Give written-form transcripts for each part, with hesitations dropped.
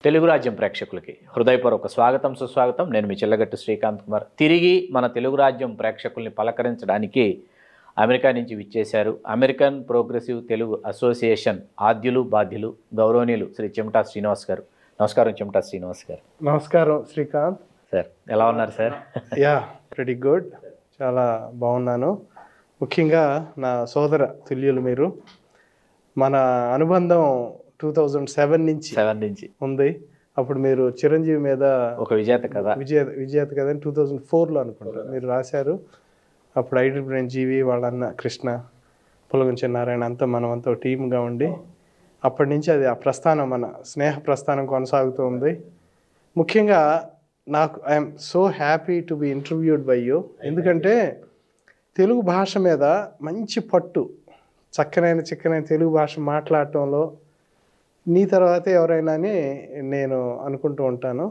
తెలుగు రాజ్యం ప్రేక్షకులకి హృదయపూర్వక స్వాగతం సుస్వాగతం. నేను మీ చిల్లగట్టు శ్రీకాంత్ కుమార్. తిరిగి మన తెలుగు రాజ్యం ప్రేక్షకుల్ని పలకరించడానికి అమెరికా నుంచి విచ్చేశారు అమెరికన్ ప్రోగ్రెసివ్ తెలుగు అసోసియేషన్ ఆద్యులు బాధ్యులు గౌరవనీయులు శ్రీ చెమటా శ్రీనివాస్ గారు. నమస్కారం చెమటా శ్రీనివాస్ గారు. నమస్కారం శ్రీకాంత్ సార్, ఎలా ఉన్నారు సార్? యా ప్రెటీ గుడ్, చాలా బాగున్నాను. ముఖ్యంగా నా సోదర తుల్యులు మీరు. మన అనుబంధం 2007 నుంచి ఉంది. అప్పుడు మీరు చిరంజీవి మీద ఒక విజేత కథ అని 2004లో అనుకుంటారు మీరు రాశారు. అప్పుడు ఐడి బ్రెయిన్ జీవి వాళ్ళన్న కృష్ణ పులగుంచి నారాయణ అంతా మనమంతా టీమ్గా ఉండి అప్పటి నుంచి అది ఆ ప్రస్థానం, మన స్నేహ ప్రస్థానం కొనసాగుతూ ఉంది. ముఖ్యంగా నాకు I'm so happy to be interviewed by you. ఎందుకంటే తెలుగు భాష మీద మంచి పట్టు, చిక్కనైన తెలుగు భాష మాట్లాడటంలో నీ తర్వాతే ఎవరైనా అని నేను అనుకుంటూ ఉంటాను.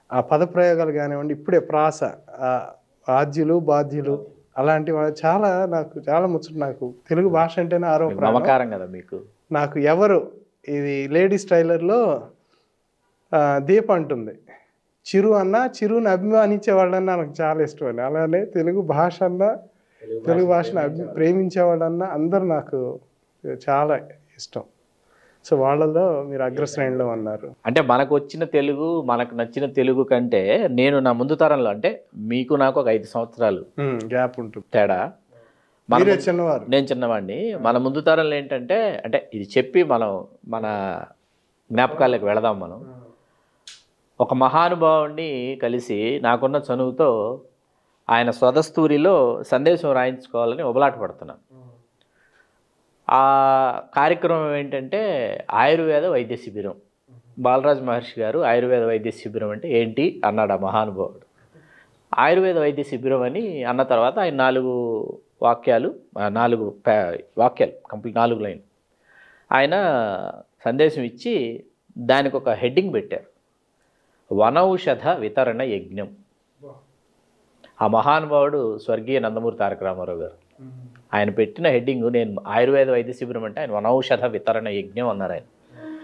ఆ పదప్రయోగాలు కానివ్వండి, ఇప్పుడే ప్రాస, ఆద్యులు బాధ్యులు అలాంటి చాలా ముచ్చట. నాకు తెలుగు భాష అంటేనే నమ్మకారం కదా మీకు. నాకు ఎవరు ఇది లేడీస్ టైలర్లో దీప అంటుంది, చిరుని అభిమానించే వాళ్ళన్నా నాకు చాలా ఇష్టం అండి. అలానే తెలుగు భాష అన్నా, తెలుగు భాషను ప్రేమించే వాళ్ళన్నా అందరూ నాకు చాలా ఇష్టం. సో వాళ్ళలో మీరు అగ్రశ్రేణిలో ఉన్నారు. అంటే మనకు వచ్చిన తెలుగు, మనకు నచ్చిన తెలుగు కంటే నేను నా ముందు తరంలో, అంటే మీకు నాకు ఒక 5 సంవత్సరాలు గ్యాప్ ఉంటుంది తేడా. చిన్నవారు, నేను చిన్నవాడిని. మన ముందు తరంలో ఏంటంటే, అంటే ఇది చెప్పి మన జ్ఞాపకాలకు వెళదాం. మనం ఒక మహానుభావుడిని కలిసి నాకున్న చనువుతో ఆయన స్వదస్తూరిలో సందేశం రాయించుకోవాలని ఉబలాట పడుతున్నాను. ఆ కార్యక్రమం ఏంటంటే ఆయుర్వేద వైద్య శిబిరం. బాలరాజ్ మహర్షి గారు ఆయుర్వేద వైద్య శిబిరం అంటే ఏంటి అన్నాడు ఆ మహానుభావుడు. ఆయుర్వేద వైద్య శిబిరం అని అన్న తర్వాత ఆయన 4 వాక్యాలు కంప్లీట్ 4 లైన్లు ఆయన సందేశం ఇచ్చి దానికి ఒక హెడ్డింగ్ పెట్టారు, వనౌషధ వితరణ యజ్ఞం. ఆ మహానుభావుడు స్వర్గీయ నందమూరి తారక రామారావు గారు. ఆయన పెట్టిన హెడ్డింగ్, నేను ఆయుర్వేద వైద్య శిబిరం అంటే ఆయన వనౌషధ వితరణ యజ్ఞం అన్నారు. ఆయన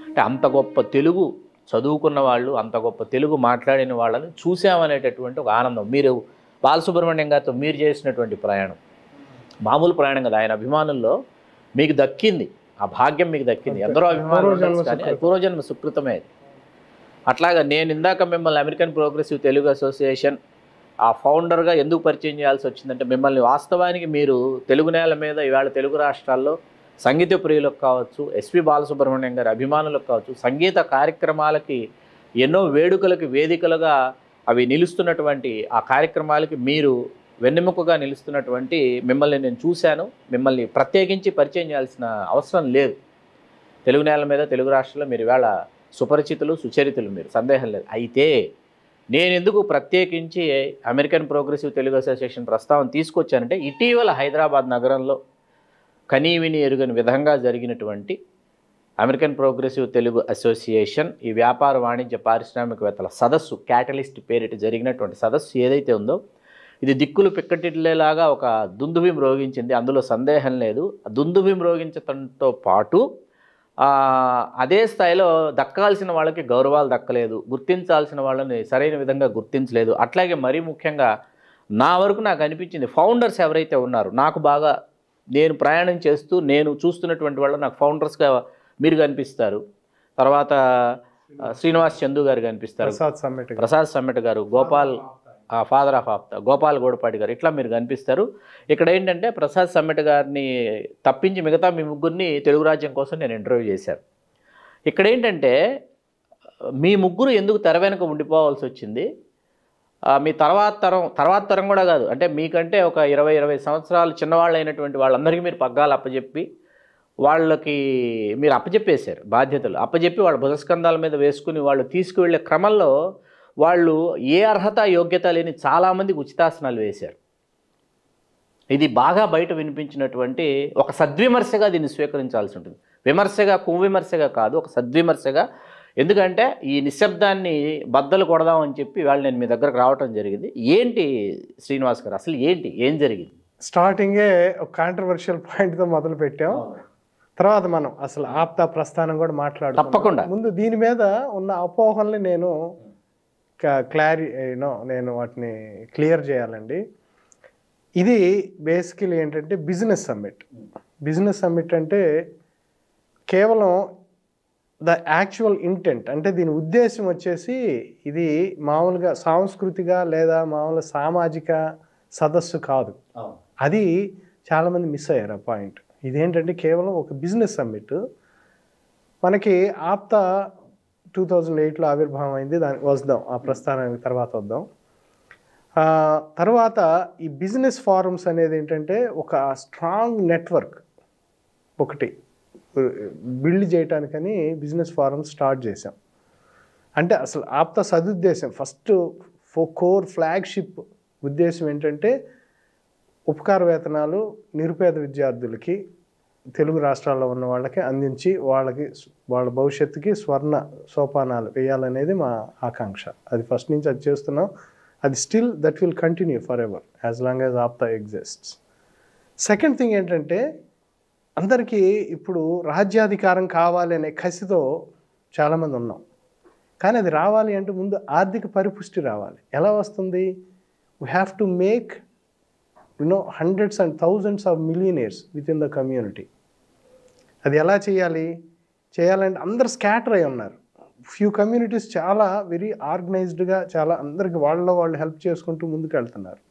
అంటే అంత గొప్ప తెలుగు చదువుకున్న వాళ్ళు, అంత గొప్ప తెలుగు మాట్లాడిన వాళ్ళని చూసామనేటటువంటి ఒక ఆనందం. మీరు బాలసుబ్రహ్మణ్యం గారితో మీరు చేసినటువంటి ప్రయాణం మామూలు ప్రయాణం కదా. ఆయన అభిమానుల్లో మీకు దక్కింది, ఆ భాగ్యం మీకు దక్కింది. ఎందరో అభిమానులు కానీ అది పూర్వజన్మ సుకృతమే. అట్లాగా నేను ఇందాక మిమ్మల్ని అమెరికన్ ప్రోగ్రెసివ్ తెలుగు అసోసియేషన్ ఆ ఫౌండర్గా ఎందుకు పరిచయం చేయాల్సి వచ్చిందంటే, మిమ్మల్ని వాస్తవానికి మీరు తెలుగు నేల మీద ఇవాళ తెలుగు రాష్ట్రాల్లో సంగీత ప్రియులకు కావచ్చు, ఎస్పి బాలసుబ్రహ్మణ్యం గారి అభిమానులకు కావచ్చు, సంగీత కార్యక్రమాలకి ఎన్నో వేడుకలకి వేదికలుగా అవి నిలుస్తున్నటువంటి ఆ కార్యక్రమాలకి మీరు వెన్నెముకగా నిలుస్తున్నటువంటి మిమ్మల్ని నేను చూశాను. మిమ్మల్ని ప్రత్యేకించి పరిచయం చేయాల్సిన అవసరం లేదు. తెలుగు నేల మీద తెలుగు రాష్ట్రాల్లో మీరు ఇవాళ సుపరిచితులు, సుచరితులు, మీరు సందేహం లేదు. అయితే నేను ఎందుకు ప్రత్యేకించి అమెరికన్ ప్రోగ్రెసివ్ తెలుగు అసోసియేషన్ ప్రస్తావన తీసుకొచ్చానంటే, ఇటీవల హైదరాబాద్ నగరంలో కనీవిని ఎరుగని విధంగా జరిగినటువంటి అమెరికన్ ప్రోగ్రెసివ్ తెలుగు అసోసియేషన్ ఈ వ్యాపార వాణిజ్య పారిశ్రామికవేత్తల సదస్సు, క్యాటలిస్ట్ పేరిట జరిగినటువంటి సదస్సు ఏదైతే ఉందో, ఇది దిక్కులు పిక్కటిల్లేలాగా ఒక దుందుభి మ్రోగించింది. అందులో సందేహం లేదు. దుందుభి మ్రోగించడంతో పాటు అదే స్థాయిలో దక్కాల్సిన వాళ్ళకి గౌరవాలు దక్కలేదు, గుర్తించాల్సిన వాళ్ళని సరైన విధంగా గుర్తించలేదు. అట్లాగే మరీ ముఖ్యంగా నా వరకు నాకు అనిపించింది, ఫౌండర్స్ ఎవరైతే ఉన్నారో, నాకు బాగా నేను ప్రయాణం చేస్తూ నేను చూస్తున్నటువంటి వాళ్ళు నాకు ఫౌండర్స్గా మీరు కనిపిస్తారు. తర్వాత శ్రీనివాస్ చందు గారు కనిపిస్తారు, ప్రసాద్ సమ్మెట గారు, ఫాదర్ ఆఫ్ ఆప్తా గోపాల్ గోడపాటి గారు, ఇట్లా మీరు కనిపిస్తారు. ఇక్కడ ఏంటంటే ప్రసాద్ సమ్మెట గారిని తప్పించి మిగతా మీ ముగ్గురిని తెలుగు రాజ్యం కోసం నేను ఇంటర్వ్యూ చేశాను. ఇక్కడ ఏంటంటే మీ ముగ్గురు ఎందుకు తెర వెనుక ఉండిపోవాల్సి వచ్చింది, మీ తర్వాత తరం కూడా కాదు, అంటే మీకంటే ఒక 20 సంవత్సరాలు చిన్నవాళ్ళు అయినటువంటి వాళ్ళందరికీ మీరు పగ్గాలు అప్పచెప్పి వాళ్ళకి మీరు అప్పచెప్పేశారు బాధ్యతలు. అప్పచెప్పి వాళ్ళ భుజస్కంధాల మీద వేసుకుని వాళ్ళు తీసుకువెళ్ళే క్రమంలో వాళ్ళు ఏ అర్హత యోగ్యత లేని చాలామందికి ఉచితాసనాలు వేశారు. ఇది బాగా బయట వినిపించినటువంటి ఒక సద్విమర్శగా దీన్ని స్వీకరించాల్సి ఉంటుంది. విమర్శగా, కువిమర్శగా కాదు, ఒక సద్విమర్శగా. ఎందుకంటే ఈ నిశ్శబ్దాన్ని బద్దలు కొడదామని చెప్పి వాళ్ళు నేను మీ దగ్గరకు రావటం జరిగింది. ఏంటి శ్రీనివాస్ గారు, అసలు ఏం జరిగింది? స్టార్టింగే ఒక కాంట్రవర్షియల్ పాయింట్తో మొదలు పెట్టాం. తర్వాత మనం అసలు ఆప్తా ప్రస్థానం కూడా మాట్లాడుకుందాం. తప్పకుండా. ముందు దీని మీద ఉన్న అపోహల్ని నేను నేను వాటిని క్లియర్ చేయాలండి. ఇది బేసికలీ ఏంటంటే బిజినెస్ సమ్మిట్. బిజినెస్ సమ్మిట్ అంటే కేవలం ద యాక్చువల్ ఇంటెంట్, అంటే దీని ఉద్దేశం వచ్చేసి ఇది మామూలుగా సాంస్కృతిక లేదా మామూలు సామాజిక సదస్సు కాదు. అది చాలామంది మిస్ అయ్యారు ఆ పాయింట్. ఇదేంటంటే కేవలం ఒక బిజినెస్ సమ్మిట్. మనకి ఆప్తా 2008లో ఆవిర్భావం అయింది. దానికి వద్దాం, ఆ ప్రస్థానానికి తర్వాత వద్దాం. తర్వాత ఈ బిజినెస్ ఫారమ్స్ అనేది ఏంటంటే ఒక స్ట్రాంగ్ నెట్వర్క్ ఒకటి బిల్డ్ చేయటానికని బిజినెస్ ఫారమ్స్ స్టార్ట్ చేసాం. అంటే అసలు ఆప్తా సదుద్దేశం ఫస్ట్ కోర్ ఫ్లాగ్షిప్ ఉద్దేశం ఏంటంటే ఉపకార వేతనాలు నిరుపేద విద్యార్థులకి తెలుగు రాష్ట్రాల్లో ఉన్న వాళ్ళకి అందించి వాళ్ళ భవిష్యత్తుకి స్వర్ణ సోపానాలు వేయాలనేది మా ఆకాంక్ష. అది ఫస్ట్ నుంచి అది చేస్తున్నాం. అది still that will continue forever as long as APTA exists. Second thing ఏంటంటే అందరికీ ఇప్పుడు రాజ్యాధికారం కావాలి అనే కసితో చాలామంది ఉన్నాం. కానీ అది రావాలి అంటే ముందు ఆర్థిక పరిపుష్టి రావాలి. ఎలా వస్తుంది? We have to make hundreds and thousands of millionaires with in the community. అది ఎలా చేయాలంటే అందరు స్కాటర్ అయి ఉన్నారు. ఫ్యూ కమ్యూనిటీస్ చాలా వెరీ ఆర్గనైజ్డ్గా చాలా అందరికి వాళ్ళు హెల్ప్ చేసుకుంటూ ముందుకు వెళ్తున్నారు.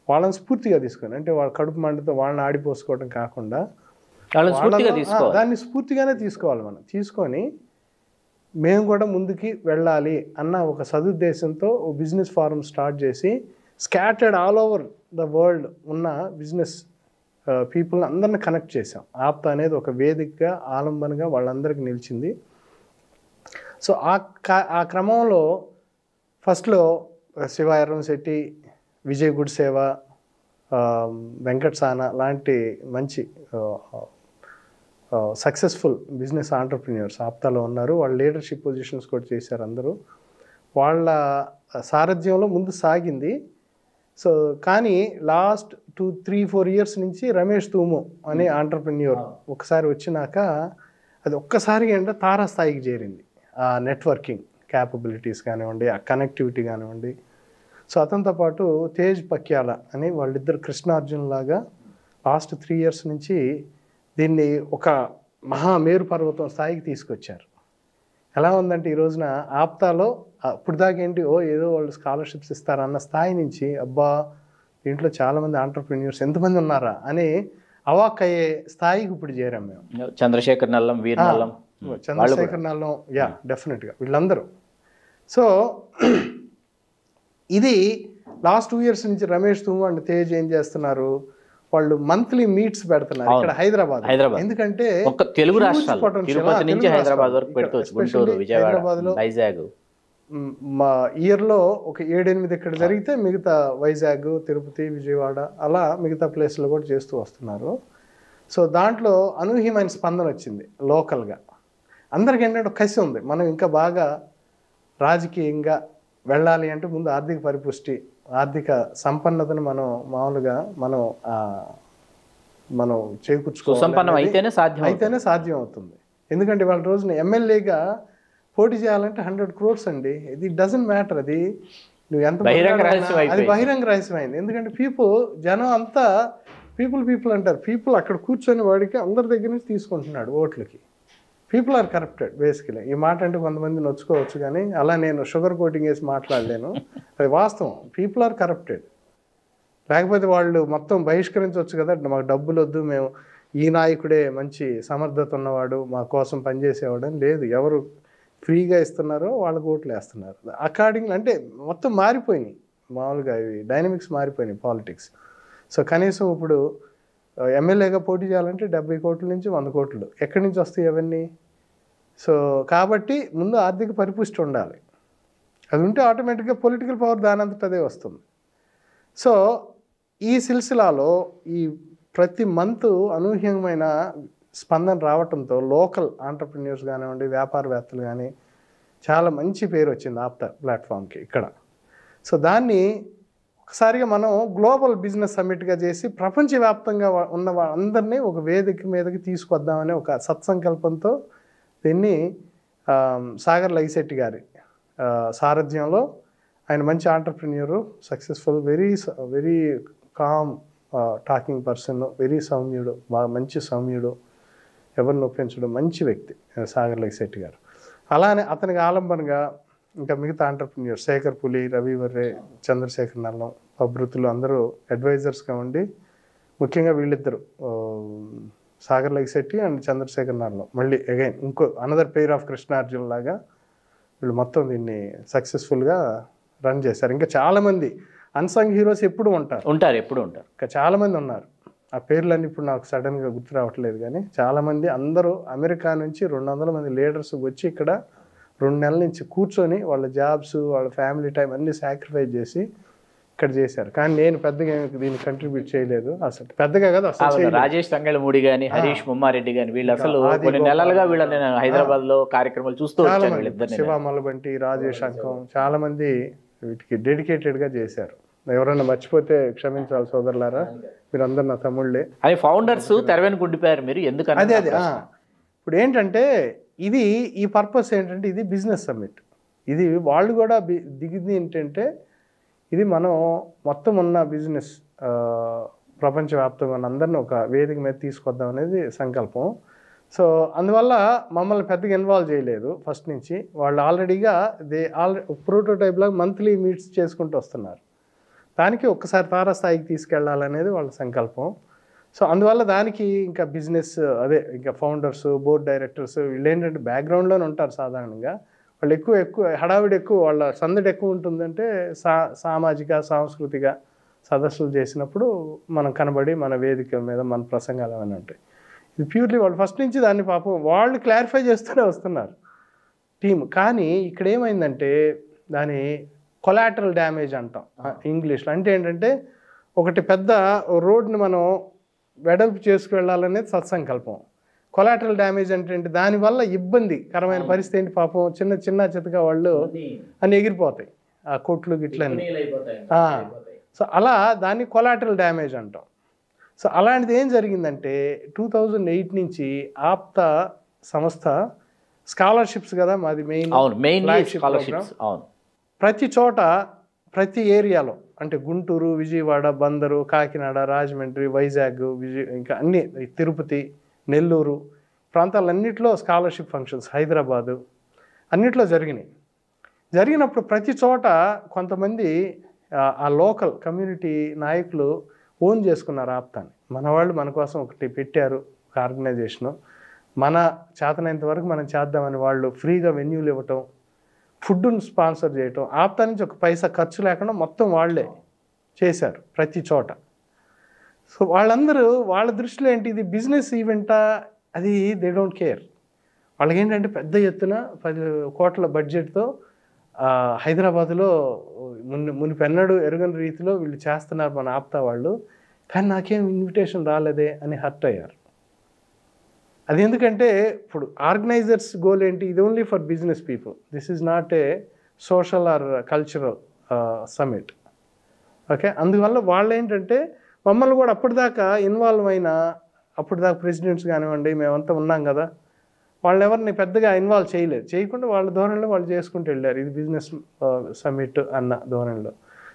వాళ్ళని స్ఫూర్తిగా తీసుకొని, అంటే వాళ్ళ కడుపు మంటతో వాళ్ళని ఆడిపోసుకోవడం కాకుండా దాన్ని స్ఫూర్తిగానే తీసుకోవాలి. మనం తీసుకొని మేము కూడా ముందుకి వెళ్ళాలి అన్న ఒక సదుద్దేశంతో బిజినెస్ ఫారం స్టార్ట్ చేసి scattered all over the world ఉన్న బిజినెస్ పీపుల్ని అందరిని కనెక్ట్ చేసాం. ఆప్తా అనేది ఒక వేదికగా ఆలంబనగా వాళ్ళందరికీ నిలిచింది. సో ఆ క్రమంలో ఫస్ట్లో శివ ఎర్రంశెట్టి, విజయ్ గుడ్సేవ, వెంకట్ సానా లాంటి మంచి సక్సెస్ఫుల్ బిజినెస్ ఆంటర్ప్రిన్యూర్స్ ఆప్తాలో ఉన్నారు. వాళ్ళు లీడర్షిప్ పొజిషన్స్ కూడా చేశారు. అందరూ వాళ్ళ సారథ్యంలో ముందు సాగింది. సో కానీ లాస్ట్ 2-3-4 ఇయర్స్ నుంచి రమేష్ తూము అనే ఆంటర్ప్రెన్యూర్ ఒకసారి వచ్చినాక అది ఒక్కసారిగా అంటే తారాస్థాయికి చేరింది. ఆ నెట్వర్కింగ్ క్యాపబిలిటీస్ కానివ్వండి, ఆ కనెక్టివిటీ కానివ్వండి. సో అతనితో పాటు తేజ్ పక్యాల అని వాళ్ళిద్దరు కృష్ణార్జున్ లాగా లాస్ట్ 3 ఇయర్స్ నుంచి దీన్ని ఒక మహామేరు పర్వతం స్థాయికి తీసుకొచ్చారు. ఎలా ఉందంటే ఈ రోజున ఆప్తాలో ఇప్పుడు దాకేంటి ఏదో వాళ్ళు స్కాలర్షిప్స్ ఇస్తారన్న స్థాయి నుంచి అబ్బా దీంట్లో చాలామంది ఆంటర్ప్రెన్యూర్స్ ఎంతమంది ఉన్నారా అని అవాక్ అయ్యే స్థాయికి ఇప్పుడు చేరాం మేము. చంద్రశేఖర్ నల్లం, వీర్ నల్లం, చంద్రశేఖర్ నల్లం, డెఫినెట్గా వీళ్ళందరూ. సో ఇది లాస్ట్ 2 ఇయర్స్ నుంచి రమేష్ తూము అండ్ తేజ్ ఏం చేస్తున్నారు, వాళ్ళు మంత్లీ మీట్స్ పెడుతున్నారు ఇక్కడ హైదరాబాద్. ఎందుకంటే తెలుగు రాష్ట్రాలు తిరుపతి నుంచి హైదరాబాద్ వరకు పెడుతూ గుంటూరు, విజయవాడ, వైజాగ్ మా ఇయర్లో ఒక 7-8 ఇక్కడ జరిగితే మిగతా వైజాగ్, తిరుపతి, విజయవాడ అలా మిగతా ప్లేస్లో కూడా చేస్తూ వస్తున్నారు. సో దాంట్లో అనూహ్యమైన స్పందన వచ్చింది లోకల్గా. అందరికి ఏంటంటే కసి ఉంది, మనం ఇంకా బాగా రాజకీయంగా వెళ్ళాలి అంటే ముందు ఆర్థిక పరిపుష్టి, ఆర్థిక సంపన్నతను మనం చేకూర్చుకోవాలి, అయితేనే సాధ్యం అవుతుంది. ఎందుకంటే వాళ్ళ రోజున ఎమ్మెల్యేగా పోటీ చేయాలంటే 100 crores అండి. ఇది డజంట్ మ్యాటర్, అది నువ్వు ఎంత అది బహిరంగ రహస్యమైంది. ఎందుకంటే జనం అంతా పీపుల్ అంటారు. పీపుల్ అక్కడ కూర్చొని వాడికి అందరి దగ్గర నుంచి తీసుకుంటున్నాడు ఓట్లకి. People are corrupted basically. ఈ మాట అంటే కొంతమంది నొచ్చుకోవచ్చు, కానీ అలా నేను షుగర్ కోటింగ్ వేసి మాట్లాడలేను, అది వాస్తవం. People are corrupted. లేకపోతే వాళ్ళు మొత్తం బహిష్కరించవచ్చు కదా, మాకు డబ్బులు వద్దు, మేము ఈ నాయకుడే మంచి సమర్థత ఉన్నవాడు, మా కోసం పనిచేసేవాడు అని లేదు. ఎవరు ఫ్రీగా ఇస్తున్నారో వాళ్ళకి ఓట్లు వేస్తున్నారు. అకార్డింగ్ అంటే మొత్తం మారిపోయినాయి, మామూలుగా ఇవి డైనమిక్స్ మారిపోయినాయి పాలిటిక్స్. సో కనీసం ఇప్పుడు ఎమ్మెల్యేగా పోటీ చేయాలంటే 70 కోట్ల నుంచి 100 కోట్లు ఎక్కడి నుంచి వస్తాయి అవన్నీ? సో కాబట్టి ముందు ఆర్థిక పరిపుష్టి ఉండాలి. అది ఉంటే ఆటోమేటిక్గా పొలిటికల్ పవర్ దానంతటదే వస్తుంది. సో ఈ సిల్సిలాలో ఈ ప్రతి మంత్ అనూహ్యమైన స్పందన రావడంతో లోకల్ ఆంటర్ప్రెన్యూర్స్ కానివ్వండి, వ్యాపారవేత్తలు కానీ చాలా మంచి పేరు వచ్చింది ఆప్తా ప్లాట్ఫామ్కి ఇక్కడ. సో దాన్ని ఒకసారిగా మనం గ్లోబల్ బిజినెస్ సమ్మిట్గా చేసి ప్రపంచవ్యాప్తంగా ఉన్న వాళ్ళందరినీ ఒక వేదిక మీదకి తీసుకొద్దామనే ఒక సత్సంకల్పంతో దీన్ని సాగర్ లైశెట్టి గారి సారథ్యంలో, ఆయన మంచి entrepreneur, successful, very calm talking person, very సౌమ్యుడు, బాగా మంచి సౌమ్యుడు, ఎవరిని ఒప్పించడం, మంచి వ్యక్తి సాగర్ లైశెట్టి గారు. అలానే అతనికి ఆలంబనగా ఇంకా మిగతా ఆంటర్ప్రిన్యూర్ శేఖర్ పులి, రవి వర్రే, చంద్రశేఖర్ నల్లం, పబ్రుతులు అందరూ అడ్వైజర్స్గా ఉండి, ముఖ్యంగా వీళ్ళిద్దరు సాగర్ లైశెట్టి అండ్ చంద్రశేఖర్ నల్లం మళ్ళీ అగైన్ ఇంకో అనదర్ పెయిర్ ఆఫ్ కృష్ణార్జున్ లాగా వీళ్ళు మొత్తం దీన్ని సక్సెస్ఫుల్గా రన్ చేశారు. ఇంకా చాలామంది అన్సంగ్ హీరోస్ ఎప్పుడు ఉంటారు. ఇంకా చాలామంది ఉన్నారు. ఆ పేర్లన్నీ ఇప్పుడు నాకు సడన్గా గుర్తు రావట్లేదు, కానీ చాలామంది అందరూ అమెరికా నుంచి 200 మంది లీడర్స్ వచ్చి ఇక్కడ 2 నెలల నుంచి కూర్చొని వాళ్ళ జాబ్స్, వాళ్ళ ఫ్యామిలీ టైం అన్నీ సాక్రిఫైస్ చేసి ఇక్కడ చేశారు. కానీ నేను పెద్దగా దీన్ని కంట్రిబ్యూట్ చేయలేదు, అసలు పెద్దగా కదా. అసలు రాజేష్ తంగళమూడి కానీ, హరీష్ ముమ్మారెడ్డి కానీ వీళ్ళు అసలు కొన్ని నెలలుగా వీళ్ళని హైదరాబాద్ లో కార్యక్రమాలు చూస్తూ వచ్చాను. శివ మలబంటి, రాజేష్ అంకం చాలా మంది వీటికి డెడికేటెడ్గా చేశారు. ఎవరైనా మర్చిపోతే క్షమించాలి సోదరులారా, మీరు అందరు నా తమ్ముళ్ళే. అది ఫౌండర్స్ తెర వెనుక ఉండిపోయారు మీరు ఎందుకని? అదే ఇప్పుడు ఏంటంటే ఈ పర్పస్ ఏంటంటే ఇది బిజినెస్ సమ్మిట్. ఇది వాళ్ళు కూడా దిగింది ఏంటంటే ఇది మనం మొత్తం ఉన్న బిజినెస్ ప్రపంచవ్యాప్తంగా ఉన్న అందరినీ ఒక వేదిక మీద తీసుకొద్దాం అనేది సంకల్పం. సో అందువల్ల మమ్మల్ని పెద్దగా ఇన్వాల్వ్ చేయలేదు ఫస్ట్ నుంచి. వాళ్ళు ఆల్రెడీగా ప్రోటోటైప్ లాగా మంత్లీ మీట్స్ చేసుకుంటూ వస్తున్నారు. దానికి ఒక్కసారి తారాస్థాయికి తీసుకెళ్లాలనేది వాళ్ళ సంకల్పం. సో అందువల్ల దానికి ఇంకా బిజినెస్ ఇంకా ఫౌండర్స్, బోర్డ్ డైరెక్టర్స్ వీళ్ళు ఏంటంటే బ్యాక్గ్రౌండ్లోనే ఉంటారు సాధారణంగా. వాళ్ళు ఎక్కువ హడావిడి ఎక్కువ, వాళ్ళ సందడి ఎక్కువ ఉంటుందంటే సామాజిక సాంస్కృతిక సదస్సులు చేసినప్పుడు మనం కనబడి మన వేదిక మీద మన ప్రసంగాలు ఏమైనా ఉంటాయి. ఇది ప్యూర్లీ వాళ్ళు ఫస్ట్ నుంచి దాన్ని పాపం వాళ్ళు క్లారిఫై చేస్తూనే వస్తున్నారు టీం. కానీ ఇక్కడ ఏమైందంటే దాని కొలాటరల్ డ్యామేజ్ అంటాం ఇంగ్లీష్లో. అంటే ఏంటంటే ఒకటి పెద్ద రోడ్ని మనం వెడల్పు చేసుకువెళ్ళాలనేది సత్సంకల్పం. కొలాటరల్ డ్యామేజ్ అంటే ఏంటి, దానివల్ల ఇబ్బందికరమైన పరిస్థితి ఏంటి, పాపం చిన్న చితగా వాళ్ళు అన్ని ఎగిరిపోతాయి ఆ కొట్లు గిట్లన్నీ. సో అలా దాన్ని కొలాటరల్ డ్యామేజ్ అంటాం. సో అలాంటిది ఏం జరిగిందంటే 2008 నుంచి ఆప్తా సంస్థ స్కాలర్షిప్స్ కదా మాది మెయిన్ స్కాలర్షిప్స్. ప్రతి చోట ప్రతి ఏరియాలో అంటే గుంటూరు, విజయవాడ, బందరు, కాకినాడ, రాజమండ్రి, వైజాగ్, ఇంకా అన్ని తిరుపతి, నెల్లూరు ప్రాంతాలన్నింటిలో స్కాలర్షిప్ ఫంక్షన్స్, హైదరాబాదు అన్నిట్లో జరిగినప్పుడు ప్రతి చోట కొంతమంది ఆ లోకల్ కమ్యూనిటీ నాయకులు ఓన్ చేసుకున్నారు ఆప్తాన్ని. మన వాళ్ళు మన కోసం ఒకటి పెట్టారు, ఒక ఆర్గనైజేషను, మన చేతనైనంత వరకు మనం చేద్దామని వాళ్ళు ఫ్రీగా వెన్యూలు ఇవ్వటం, ఫుడ్ను స్పాన్సర్ చేయటం, ఆప్తా నుంచి ఒక పైసా ఖర్చు లేకుండా మొత్తం వాళ్ళే చేశారు ప్రతి చోట. సో వాళ్ళందరూ వాళ్ళ దృష్టిలో ఏంటి, ఇది బిజినెస్ ఈవెంటా, అది దే డోంట్ కేర్. వాళ్ళకి ఏంటంటే పెద్ద ఎత్తున 10 కోట్ల బడ్జెట్తో హైదరాబాదులో మునిపెన్నడూ ఎరుగని రీతిలో వీళ్ళు చేస్తున్నారు మన ఆప్తా వాళ్ళు. కానీ నాకేం ఇన్విటేషన్ రాలేదే అని హర్ట్ అయ్యారు. అది ఎందుకంటే ఇప్పుడు ఆర్గనైజర్స్ గోల్ ఏంటి, ఇది only for business people, this is not a social or cultural summit. Okay, అందువల్ల వాళ్ళు ఏంటంటే మమ్మల్ని కూడా అప్పటిదాకా ఇన్వాల్వ్ అయిన అప్పటిదాకా ప్రెసిడెంట్స్ కానివ్వండి మేమంతా ఉన్నాం కదా, వాళ్ళని ఎవరిని పెద్దగా ఇన్వాల్వ్ చేయకుండా వాళ్ళ ధోరణిలో వాళ్ళు చేసుకుంటూ వెళ్ళారు. ఇది బిజినెస్ సమ్మిట్ అన్న ధోరణిలో.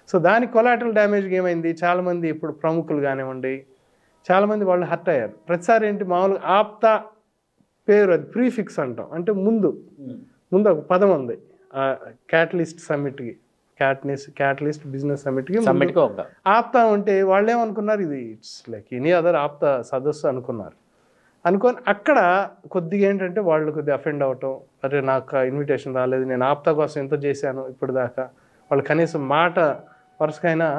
సో దానికి కొలాటరల్ డ్యామేజ్కి ఏమైంది, చాలామంది ఇప్పుడు ప్రముఖులు కానివ్వండి చాలామంది వాళ్ళు హర్ట్ అయ్యారు. ప్రతిసారి ఏంటి మామూలుగా ఆప్తా పేరు అది ప్రీఫిక్స్ అంటాం, అంటే ముందు ఒక పదం ఉంది క్యాటలిస్ట్ సమ్మిట్కి, క్యాటలిస్ట్ బిజినెస్ సమ్మిట్కి ఆప్తా ఉంటే వాళ్ళు ఏమనుకున్నారు, ఇది it's like any other APTA సదస్సు అనుకున్నారు. అనుకొని అక్కడ కొద్దిగా ఏంటంటే వాళ్ళు కొద్దిగా అఫెండ్ అవటం, అరే నాకు ఇన్విటేషన్ రాలేదు, నేను ఆప్తా కోసం ఎంత చేశాను ఇప్పుడు దాకా, వాళ్ళు కనీసం మాట వరుసకైనా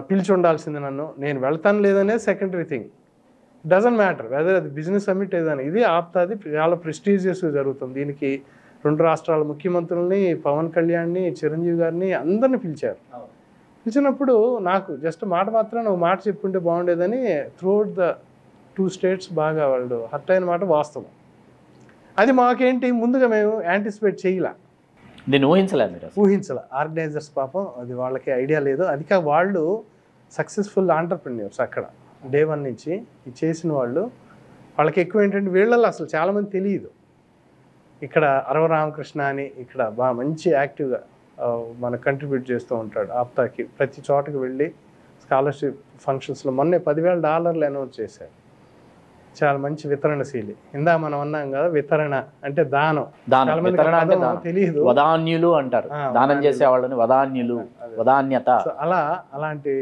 పిలిచి ఉండాల్సింది నన్ను, నేను వెళ్తాను లేదనే secondary thing, doesn't matter whether అది బిజినెస్ సమ్మిట్ ఏదని. ఇది ఆప్తాది చాలా ప్రెస్టీజియస్గా జరుగుతుంది. దీనికి 2 రాష్ట్రాల ముఖ్యమంత్రులని, పవన్ కళ్యాణ్ని, చిరంజీవి గారిని అందరిని పిలిచినప్పుడు నాకు జస్ట్ మాట మాత్రం ఒక మాట చెప్పుంటే బాగుండేదని త్రూఅవుట్ ద 2 స్టేట్స్ బాగా వాళ్ళు హర్ట్ అయిన మాట వాస్తవం. అది మాకేంటి ముందుగా మేము యాంటిసిపేట్ చేయలే. దీన్ని ఊహించలేదు మీరు అసలు. ఊహించాల ఆర్గనైజర్స్ పాపం అది వాళ్ళకి ఐడియా లేదు. అది కాక వాళ్ళు సక్సెస్ఫుల్ ఆంటర్ప్రెన్యూర్స్ అక్కడ డే 1 నుంచి ఇది చేసిన వాళ్ళు. వాళ్ళకి ఎక్కువ ఏంటంటే వీళ్ళల్లో అసలు చాలామంది తెలియదు. ఇక్కడ అరవ రామకృష్ణ అని ఇక్కడ బాగా మంచి యాక్టివ్గా మనకు కంట్రిబ్యూట్ చేస్తూ ఉంటాడు ఆప్తాకి. ప్రతి చోటకి వెళ్ళి స్కాలర్షిప్ ఫంక్షన్స్లో మొన్నే $10,000 అనౌన్స్ చేశారు. చాలా మంచి వితరణశీలి. ఇందా మనం అన్నాం కదా వితరణ అంటే దానం. చాలా మందికి వితరణ అంటే దానం. తెలియదు. వదాన్యులు అంటారు, దానం చేసే వాళ్ళని వదాన్యులు, వదాన్యత. సో అలాంటి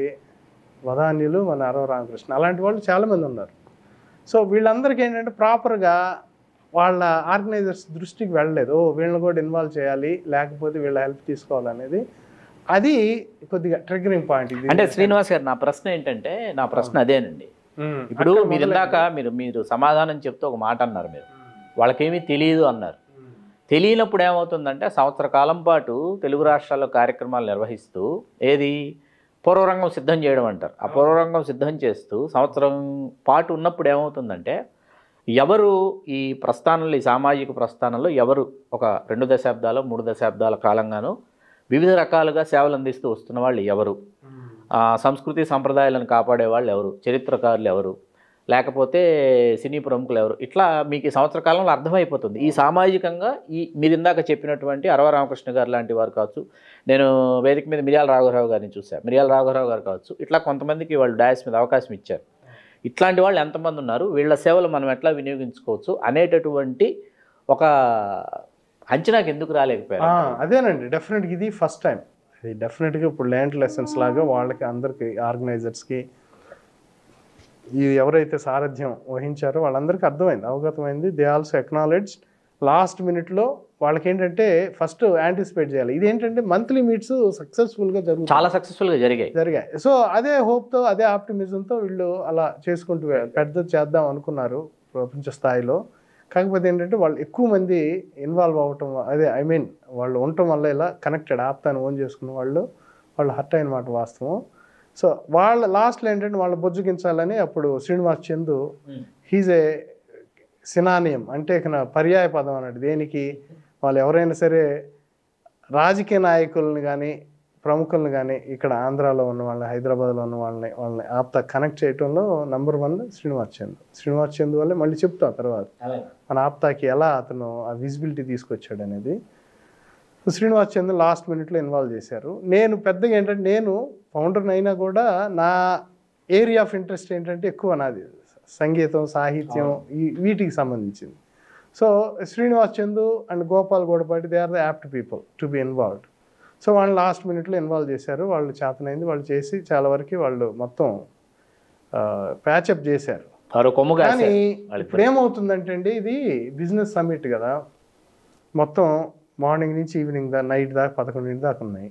వదాన్యులు మన అరవ రామకృష్ణ అలాంటి వాళ్ళు చాలామంది ఉన్నారు. సో వీళ్ళందరికీ ఏంటంటే ప్రాపర్గా వాళ్ళ ఆర్గనైజర్స్ దృష్టికి వెళ్ళలేదు. వీళ్ళని కూడా ఇన్వాల్వ్ చేయాలి, లేకపోతే వీళ్ళ హెల్ప్ తీసుకోవాలనేది. అది కొద్దిగా ట్రిగరింగ్ పాయింట్. ఇది అంటే శ్రీనివాస్ గారు, నా ప్రశ్న ఏంటంటే, నా ప్రశ్న అదేనండి. ఇప్పుడు మీరు ఇందాక మీరు సమాధానం చెప్తూ ఒక మాట అన్నారు, మీరు వాళ్ళకేమీ తెలియదు అన్నారు. తెలియనప్పుడు ఏమవుతుందంటే సంవత్సర కాలం పాటు తెలుగు రాష్ట్రాల్లో కార్యక్రమాలు నిర్వహిస్తూ ఏది పూర్వరంగం సిద్ధం చేయడం అంటారు. ఆ పూర్వరంగం సిద్ధం చేస్తూ సంవత్సరం పాటు ఉన్నప్పుడు ఏమవుతుందంటే ఎవరు ఈ ప్రస్థానంలో, ఈ సామాజిక ప్రస్థానంలో ఎవరు ఒక 2 దశాబ్దాలు 3 దశాబ్దాల కాలంగానూ వివిధ రకాలుగా సేవలు అందిస్తూ వస్తున్న వాళ్ళు ఎవరు, సంస్కృతి సంప్రదాయాలను కాపాడే వాళ్ళు ఎవరు, చరిత్రకారులు ఎవరు, లేకపోతే సినీ ప్రముఖులు ఎవరు, ఇట్లా మీకు ఈ సంవత్సర కాలంలో అర్థమైపోతుంది. ఈ సామాజికంగా మీరు ఇందాక చెప్పినటువంటి అరవ రామకృష్ణ గారు లాంటి వారు కావచ్చు, నేను వేదిక మీద మిర్యాల రాఘవరావు గారిని చూశాను, మిర్యాల రాఘవరావు గారు కావచ్చు, ఇట్లా కొంతమందికి వాళ్ళు డయాస్ మీద అవకాశం ఇచ్చారు. ఇట్లాంటి వాళ్ళు ఎంతమంది ఉన్నారు, వీళ్ళ సేవలు మనం ఎట్లా వినియోగించుకోవచ్చు అనేటటువంటి ఒక అంచనాకి ఎందుకు రాలేకపోయారు? అదేనండి, డెఫినెట్గా ఇది ఫస్ట్ టైం. ఇది డెఫినెట్గా ఇప్పుడు ల్యాండ్ లెసన్స్ లాగా వాళ్ళకి అందరికీ ఆర్గనైజర్స్కి ఎవరైతే సారథ్యం వహించారో వాళ్ళందరికీ అర్థమైంది, అవగతమైంది. They also acknowledge. లాస్ట్ మినిట్లో వాళ్ళకి ఏంటంటే ఫస్ట్ యాంటిసిపేట్ చేయాలి. ఇదేంటంటే మంత్లీ మీట్స్ సక్సెస్ఫుల్గా జరుగుతాయి, చాలా సక్సెస్ఫుల్గా జరిగాయి. సో అదే హోప్తో, అదే ఆప్టిమిజంతో వీళ్ళు అలా చేసుకుంటూ పెద్ద చేద్దాం అనుకున్నారు ప్రపంచ స్థాయిలో. కాకపోతే ఏంటంటే వాళ్ళు ఎక్కువ మంది ఇన్వాల్వ్ అవ్వటం, వాళ్ళు ఉండటం వల్ల ఇలా కనెక్టెడ్ ఆప్తాన్ని ఓన్ చేసుకున్న వాళ్ళు హర్ట్ అయిన మాట వాస్తవం. సో వాళ్ళ లాస్ట్లో ఏంటంటే వాళ్ళు బొజ్జుగించాలని అప్పుడు శ్రీనివాస్ చందు హీజ్ ఏ సినానియం, అంటే పర్యాయ పదం అన్నట్టు దేనికి. వాళ్ళు ఎవరైనా సరే రాజకీయ నాయకుల్ని కానీ ప్రముఖులను కానీ ఇక్కడ ఆంధ్రాలో ఉన్న వాళ్ళని, హైదరాబాద్లో ఉన్న వాళ్ళని ఆప్తా కనెక్ట్ చేయడంలో నెంబర్ 1 శ్రీనివాస్ చందు వల్లే. మళ్ళీ చెప్తాం తర్వాత మన ఆప్తాకి ఎలా అతను ఆ విజిబిలిటీ తీసుకొచ్చాడు అనేది. శ్రీనివాస్ చంద్ర లాస్ట్ మినిట్లో ఇన్వాల్వ్ చేశారు. నేను పెద్దగా ఏంటంటే, నేను ఫౌండర్ని అయినా కూడా నా ఏరియా ఆఫ్ ఇంట్రెస్ట్ ఏంటంటే ఎక్కువ నాది సంగీతం, సాహిత్యం, వీటికి సంబంధించింది. So Srinivas Chandu and Gopal Godapati, they are the apt people to be involved. So వాళ్ళు లాస్ట్ మినిట్లో ఇన్వాల్వ్ చేశారు. వాళ్ళు చేతనైంది వాళ్ళు చేసి చాలా వరకు వాళ్ళు మొత్తం ప్యాచప్ చేశారు. కానీ ఇప్పుడు ఏమవుతుందంటే అండి, ఇది బిజినెస్ సమ్మిట్ కదా, మొత్తం మార్నింగ్ నుంచి ఈవినింగ్ నైట్ దాకా 11 దాకా ఉన్నాయి.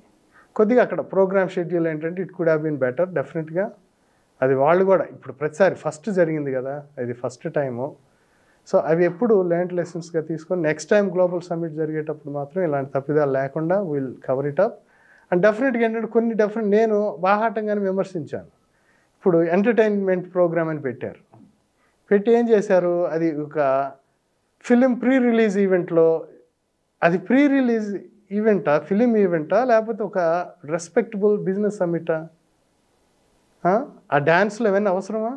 కొద్దిగా అక్కడ ప్రోగ్రామ్ షెడ్యూల్ ఏంటంటే it could have been better డెఫినెట్గా. అది వాళ్ళు కూడా ఇప్పుడు ప్రతిసారి ఫస్ట్ జరిగింది కదా, అది ఫస్ట్ టైము. సో అవి ఎప్పుడు లెర్న్డ్ లెసన్స్గా తీసుకొని నెక్స్ట్ టైం గ్లోబల్ సమ్మిట్ జరిగేటప్పుడు మాత్రం ఇలాంటి తప్పిదాలు లేకుండా will cover it up. And డెఫినెట్గా ఏంటంటే నేను బాహాటంగానే విమర్శించాను. ఇప్పుడు ఎంటర్టైన్మెంట్ ప్రోగ్రామ్ అని పెట్టి ఏం చేశారు, అది ఒక ఫిలిం ప్రీ రిలీజ్ ఈవెంట్లో, అది ప్రీ రిలీజ్ ఈవెంటా, ఫిలిం ఈవెంటా, లేకపోతే ఒక రెస్పెక్టబుల్ బిజినెస్ సమ్మిటా? ఆ డ్యాన్స్లో ఏమైనా అవసరమా?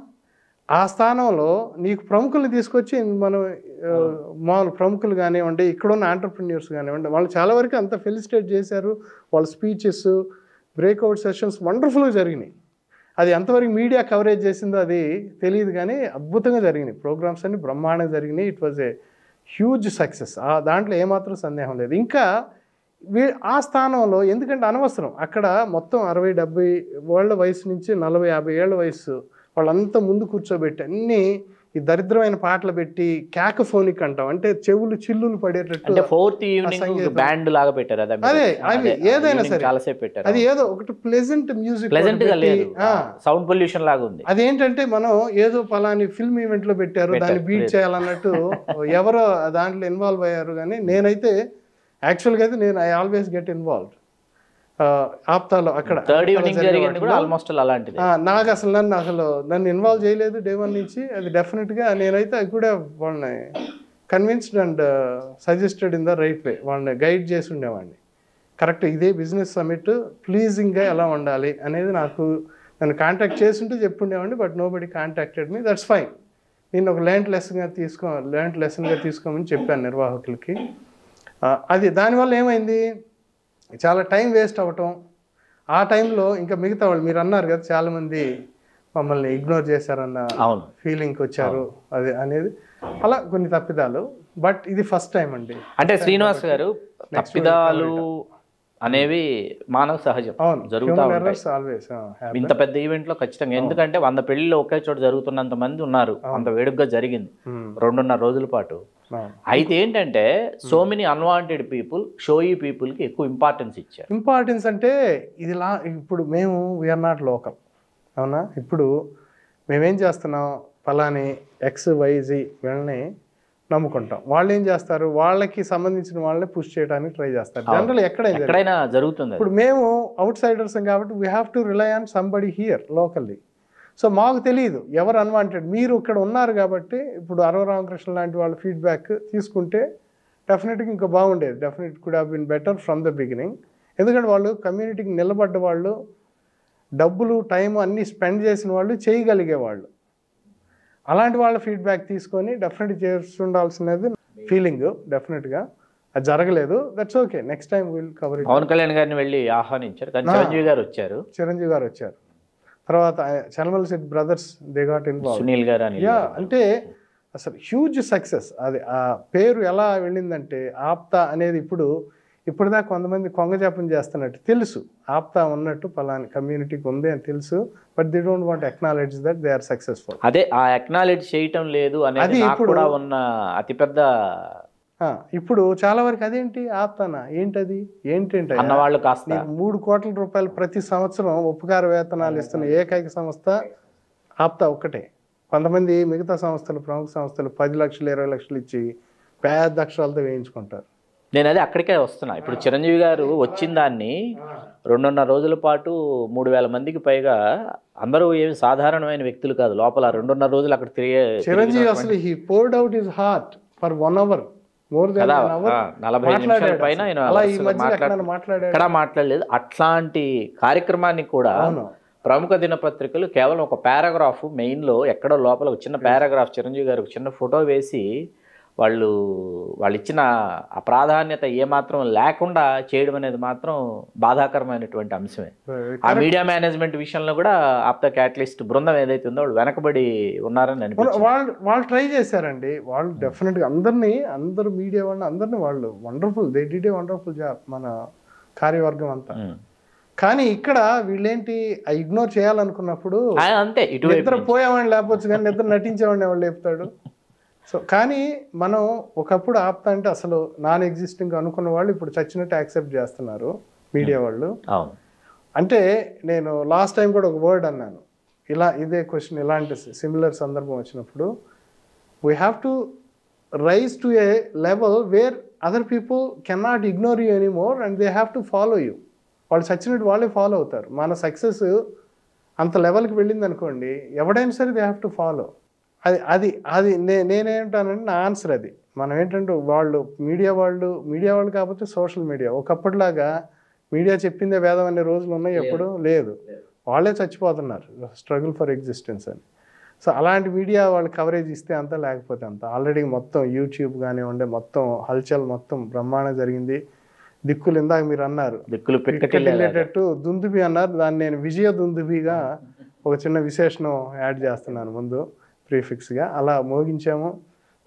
ఆ స్థానంలో నీకు ప్రముఖుల్ని తీసుకొచ్చి మనం మామూలు ప్రముఖులు కానివ్వండి, ఇక్కడున్న ఆంటర్ప్రెన్యూర్స్ కానివ్వండి, వాళ్ళు చాలా వరకు అంతా ఫెలిసిటేట్ చేశారు. వాళ్ళ స్పీచెస్, బ్రేక్అవుట్ సెషన్స్ వండర్ఫుల్గా జరిగినాయి. అది ఎంతవరకు మీడియా కవరేజ్ చేసిందో అది తెలియదు, కానీ అద్భుతంగా జరిగినాయి. ప్రోగ్రామ్స్ అన్ని బ్రహ్మాండంగా జరిగినాయి. It was a huge success, దాంట్లో ఏమాత్రం సందేహం లేదు. ఇంకా ఆ స్థానంలో ఎందుకంటే అనవసరం, అక్కడ మొత్తం 60-70 ఏళ్ల వయసు నుంచి 40-50 ఏళ్ల వయసు వాళ్ళంతా ముందు కూర్చోబెట్టి అన్నీ ఈ దరిద్రమైన పాటలు పెట్టి క్యాకఫోనిక్ అంటాం, అంటే చెవులు చిల్లులు పడేటట్టు బ్యాండ్ లాగా పెట్టారు. అదే అవి ఏదైనా సరే అది ఏదో ఒకటి ప్లెజెంట్ మ్యూజిక్, సౌండ్ పొల్యూషన్ లాగా ఉంది. అదేంటంటే మనం ఏదో పలాని ఫిల్మ్ ఈవెంట్ లో పెట్టారు, దాన్ని బీట్ చేయాలన్నట్టు ఎవరో దాంట్లో ఇన్వాల్వ్ అయ్యారు. కానీ నేనైతే యాక్చువల్గా అయితే ఐ ఆల్వేస్ గెట్ ఇన్వాల్వ్డ్. ఆప్తాలో అక్కడ నాకు అసలు నన్ను ఇన్వాల్వ్ చేయలేదు డే 1 నుంచి. అది డెఫినెట్గా నేనైతే కూడా వాళ్ళని convinced and suggested in the right way, వాళ్ళని గైడ్ చేసి ఉండేవాడిని. కరెక్ట్ ఇదే బిజినెస్ సమిట్ ప్లీజింగ్గా ఎలా ఉండాలి అనేది నన్ను కాంటాక్ట్ చేస్తుంటే చెప్పుండేవాడిని, బట్ నో బడి కాంటాక్టెడ్ మీ, దట్స్ ఫైన్. నేను ఒక లెర్న్డ్ లెసన్గా తీసుకోమని చెప్పాను నిర్వాహకులకి. అది దానివల్ల ఏమైంది, చాలా టైం వేస్ట్ అవ్వటం. ఆ టైంలో ఇంకా మిగతా వాళ్ళు మీరు అన్నారు కదా చాలామంది మమ్మల్ని ఇగ్నోర్ చేశారన్న ఫీలింగ్కి వచ్చారు అది అనేది, అలా కొన్ని తప్పిదాలు. బట్ ఇది ఫస్ట్ టైం అండి. అంటే శ్రీనివాస్ గారు, తప్పిదాలు అనేవి మానవ సహజం, జరుగుతూ ఉంటాయి ఇంత పెద్ద ఈవెంట్లో ఖచ్చితంగా. ఎందుకంటే 100 పెళ్లిళ్ళు ఒకే చోట జరుగుతున్నంత మంది ఉన్నారు, అంత వేడుకగా జరిగింది 2.5 రోజుల పాటు. అయితే ఏంటంటే సో మెనీ అన్వాంటెడ్ పీపుల్, షోయీ పీపుల్కి ఎక్కువ ఇంపార్టెన్స్ ఇచ్చారు. ఇంపార్టెన్స్ అంటే ఇది ఇప్పుడు మేము వీఆర్ నాట్ లోకల్, అవునా? ఇప్పుడు మేమేం చేస్తున్నాం, ఫలాని XYZ వీళ్ళని నమ్ముకుంటాం. వాళ్ళు ఏం చేస్తారు, వాళ్ళకి సంబంధించిన వాళ్ళని పుష్ చేయడానికి ట్రై చేస్తారు. జనరల్ ఎక్కడైనా జరుగుతుంది. ఇప్పుడు మేము అవుట్ సైడర్స్ కాబట్టి we have to rely on somebody here locally. So మాకు తెలియదు ఎవరు అన్వాంటెడ్. మీరు ఇక్కడ ఉన్నారు కాబట్టి ఇప్పుడు అరవ రామకృష్ణ లాంటి వాళ్ళ ఫీడ్బ్యాక్ తీసుకుంటే డెఫినెట్గా ఇంకా బాగుండేది. Definite could have been better from the beginning. ఎందుకంటే వాళ్ళు కమ్యూనిటీకి నిలబడ్డ వాళ్ళు, డబ్బులు టైం అన్నీ స్పెండ్ చేసిన వాళ్ళు, చేయగలిగే వాళ్ళు. అలాంటి వాళ్ళ ఫీడ్బ్యాక్ తీసుకొని డెఫినెట్గా చేస్తుండాల్సినది ఫీలింగ్. డెఫినెట్గా అది జరగలేదు, that's okay, next time will cover it. Pawan Kalyan గారిని వెళ్ళి ఆహ్వానించారు, చిరంజీవి గారు వచ్చారు. తర్వాత Chalamal Setty brothers they got involve, Sunil గారు. అంటే అసలు హ్యూజ్ సక్సెస్. అది ఆ పేరు ఎలా వెళ్ళిందంటే ఆప్తా అనేది ఇప్పటిదాకా కొంతమంది కొంగజాపం చేస్తున్నట్టు తెలుసు, ఆప్తా ఉన్నట్టు పలాని కమ్యూనిటీకి ఉంది అని తెలుసు, but they don't want acknowledge that they are successful. అదే ఆ అక్నాలెడ్జ్ చేయటం లేదు అనేది కూడా ఉన్న అతిపెద్ద. ఇప్పుడు చాలా వరకు అదేంటి ఆప్తానా ఏంటది ఏంటంటే అన్నవాళ్ళు కాస్త 3 కోట్ల రూపాయలు ప్రతి సంవత్సరం ఉపకార వేతనాలు ఇస్తున్న ఏకైక సంస్థ ఆప్తా ఒక్కటే. కొంతమంది మిగతా సంస్థలు, ప్రముఖ సంస్థలు 10 లక్షలు 20 లక్షలు ఇచ్చి పెద్ద అక్షరాలతో వేయించుకుంటారు. నేను అదే అక్కడికే వస్తున్నా. ఇప్పుడు చిరంజీవి గారు వచ్చిన దాన్ని 2.5 రోజుల పాటు 3,000 మందికి పైగా, అందరూ ఏమి సాధారణమైన వ్యక్తులు కాదు, లోపల 2.5 రోజులు అక్కడ చిరంజీవి అసలు he poured out his heart for 1 hour, more than 1 hour, 40 నిమిషాల పైన ఎక్కడ మాట్లాడలేదు. అట్లాంటి కార్యక్రమాన్ని కూడా ప్రముఖ దినపత్రికలు కేవలం ఒక పారాగ్రాఫ్ మెయిన్లో ఎక్కడో లోపల ఒక చిన్న పారాగ్రాఫ్ చిరంజీవి గారు చిన్న ఫోటో వేసి వాళ్ళు ఇచ్చిన ఆ ప్రాధాన్యత ఏమాత్రం లేకుండా చేయడం అనేది మాత్రం బాధాకరమైనటువంటి అంశమే. ఆ మీడియా మేనేజ్మెంట్ విషయంలో కూడా ఆప్తా క్యాటలిస్ట్ బృందం ఏదైతే ఉందో వాళ్ళు వెనకబడి ఉన్నారని అనిపిస్తుంది. వాళ్ళు ట్రై చేశారండి. వాళ్ళు డెఫినెట్గా అందరూ మీడియా అందరినీ వాళ్ళు wonderful, they did a wonderful job మన కార్యవర్గం అంతా. కానీ ఇక్కడ వీళ్ళేంటి ఇగ్నోర్ చేయాలనుకున్నప్పుడు అంతే, నిద్ర పోయేవాడిని లేకపోవచ్చు కానీ నిద్ర నటించేవాడిని వాళ్ళు చెప్తాడు. సో కానీ మనం ఒకప్పుడు ఆప్తా అంటే అసలు నాన్ ఎగ్జిస్టింగ్ అనుకున్న వాళ్ళు ఇప్పుడు చచ్చినట్టు యాక్సెప్ట్ చేస్తున్నారు మీడియా వాళ్ళు. అంటే నేను లాస్ట్ టైం కూడా ఒక వర్డ్ అన్నాను, ఇదే క్వశ్చన్, ఇలాంటి సిమిలర్ సందర్భం వచ్చినప్పుడు we have to rise to a level where other people cannot ignore you anymore and they have to follow you. వాళ్ళు చచ్చినట్టు వాళ్ళే ఫాలో అవుతారు. మన సక్సెస్ అంత లెవెల్కి వెళ్ళింది అనుకోండి, ఎవడైనా సరే దే హ్యావ్ టు ఫాలో. అది నేనేంటానంటే నా ఆన్సర్ అది. మనం ఏంటంటే మీడియా వాళ్ళు కాకపోతే సోషల్ మీడియా ఒకప్పటిలాగా మీడియా చెప్పిందే వేదం అనే రోజులు ఉన్నాయి, ఎప్పుడు లేదు. వాళ్ళే చచ్చిపోతున్నారు స్ట్రగుల్ ఫర్ ఎగ్జిస్టెన్స్ అని. సో అలాంటి మీడియా వాళ్ళు కవరేజ్ ఇస్తే అంత, లేకపోతే అంత. ఆల్రెడీ మొత్తం యూట్యూబ్ కానివ్వండి, మొత్తం హల్చల్ మొత్తం బ్రహ్మాండం జరిగింది. దిక్కులు ఇందాక మీరు అన్నారు, దిక్కులు వెళ్ళేటట్టు దుందుబి అన్నారు, దాన్ని నేను విజయ దుందుబిగా ఒక చిన్న విశేషణం యాడ్ చేస్తున్నాను ముందు ప్రీఫిక్స్గా. అలా మోగించాము.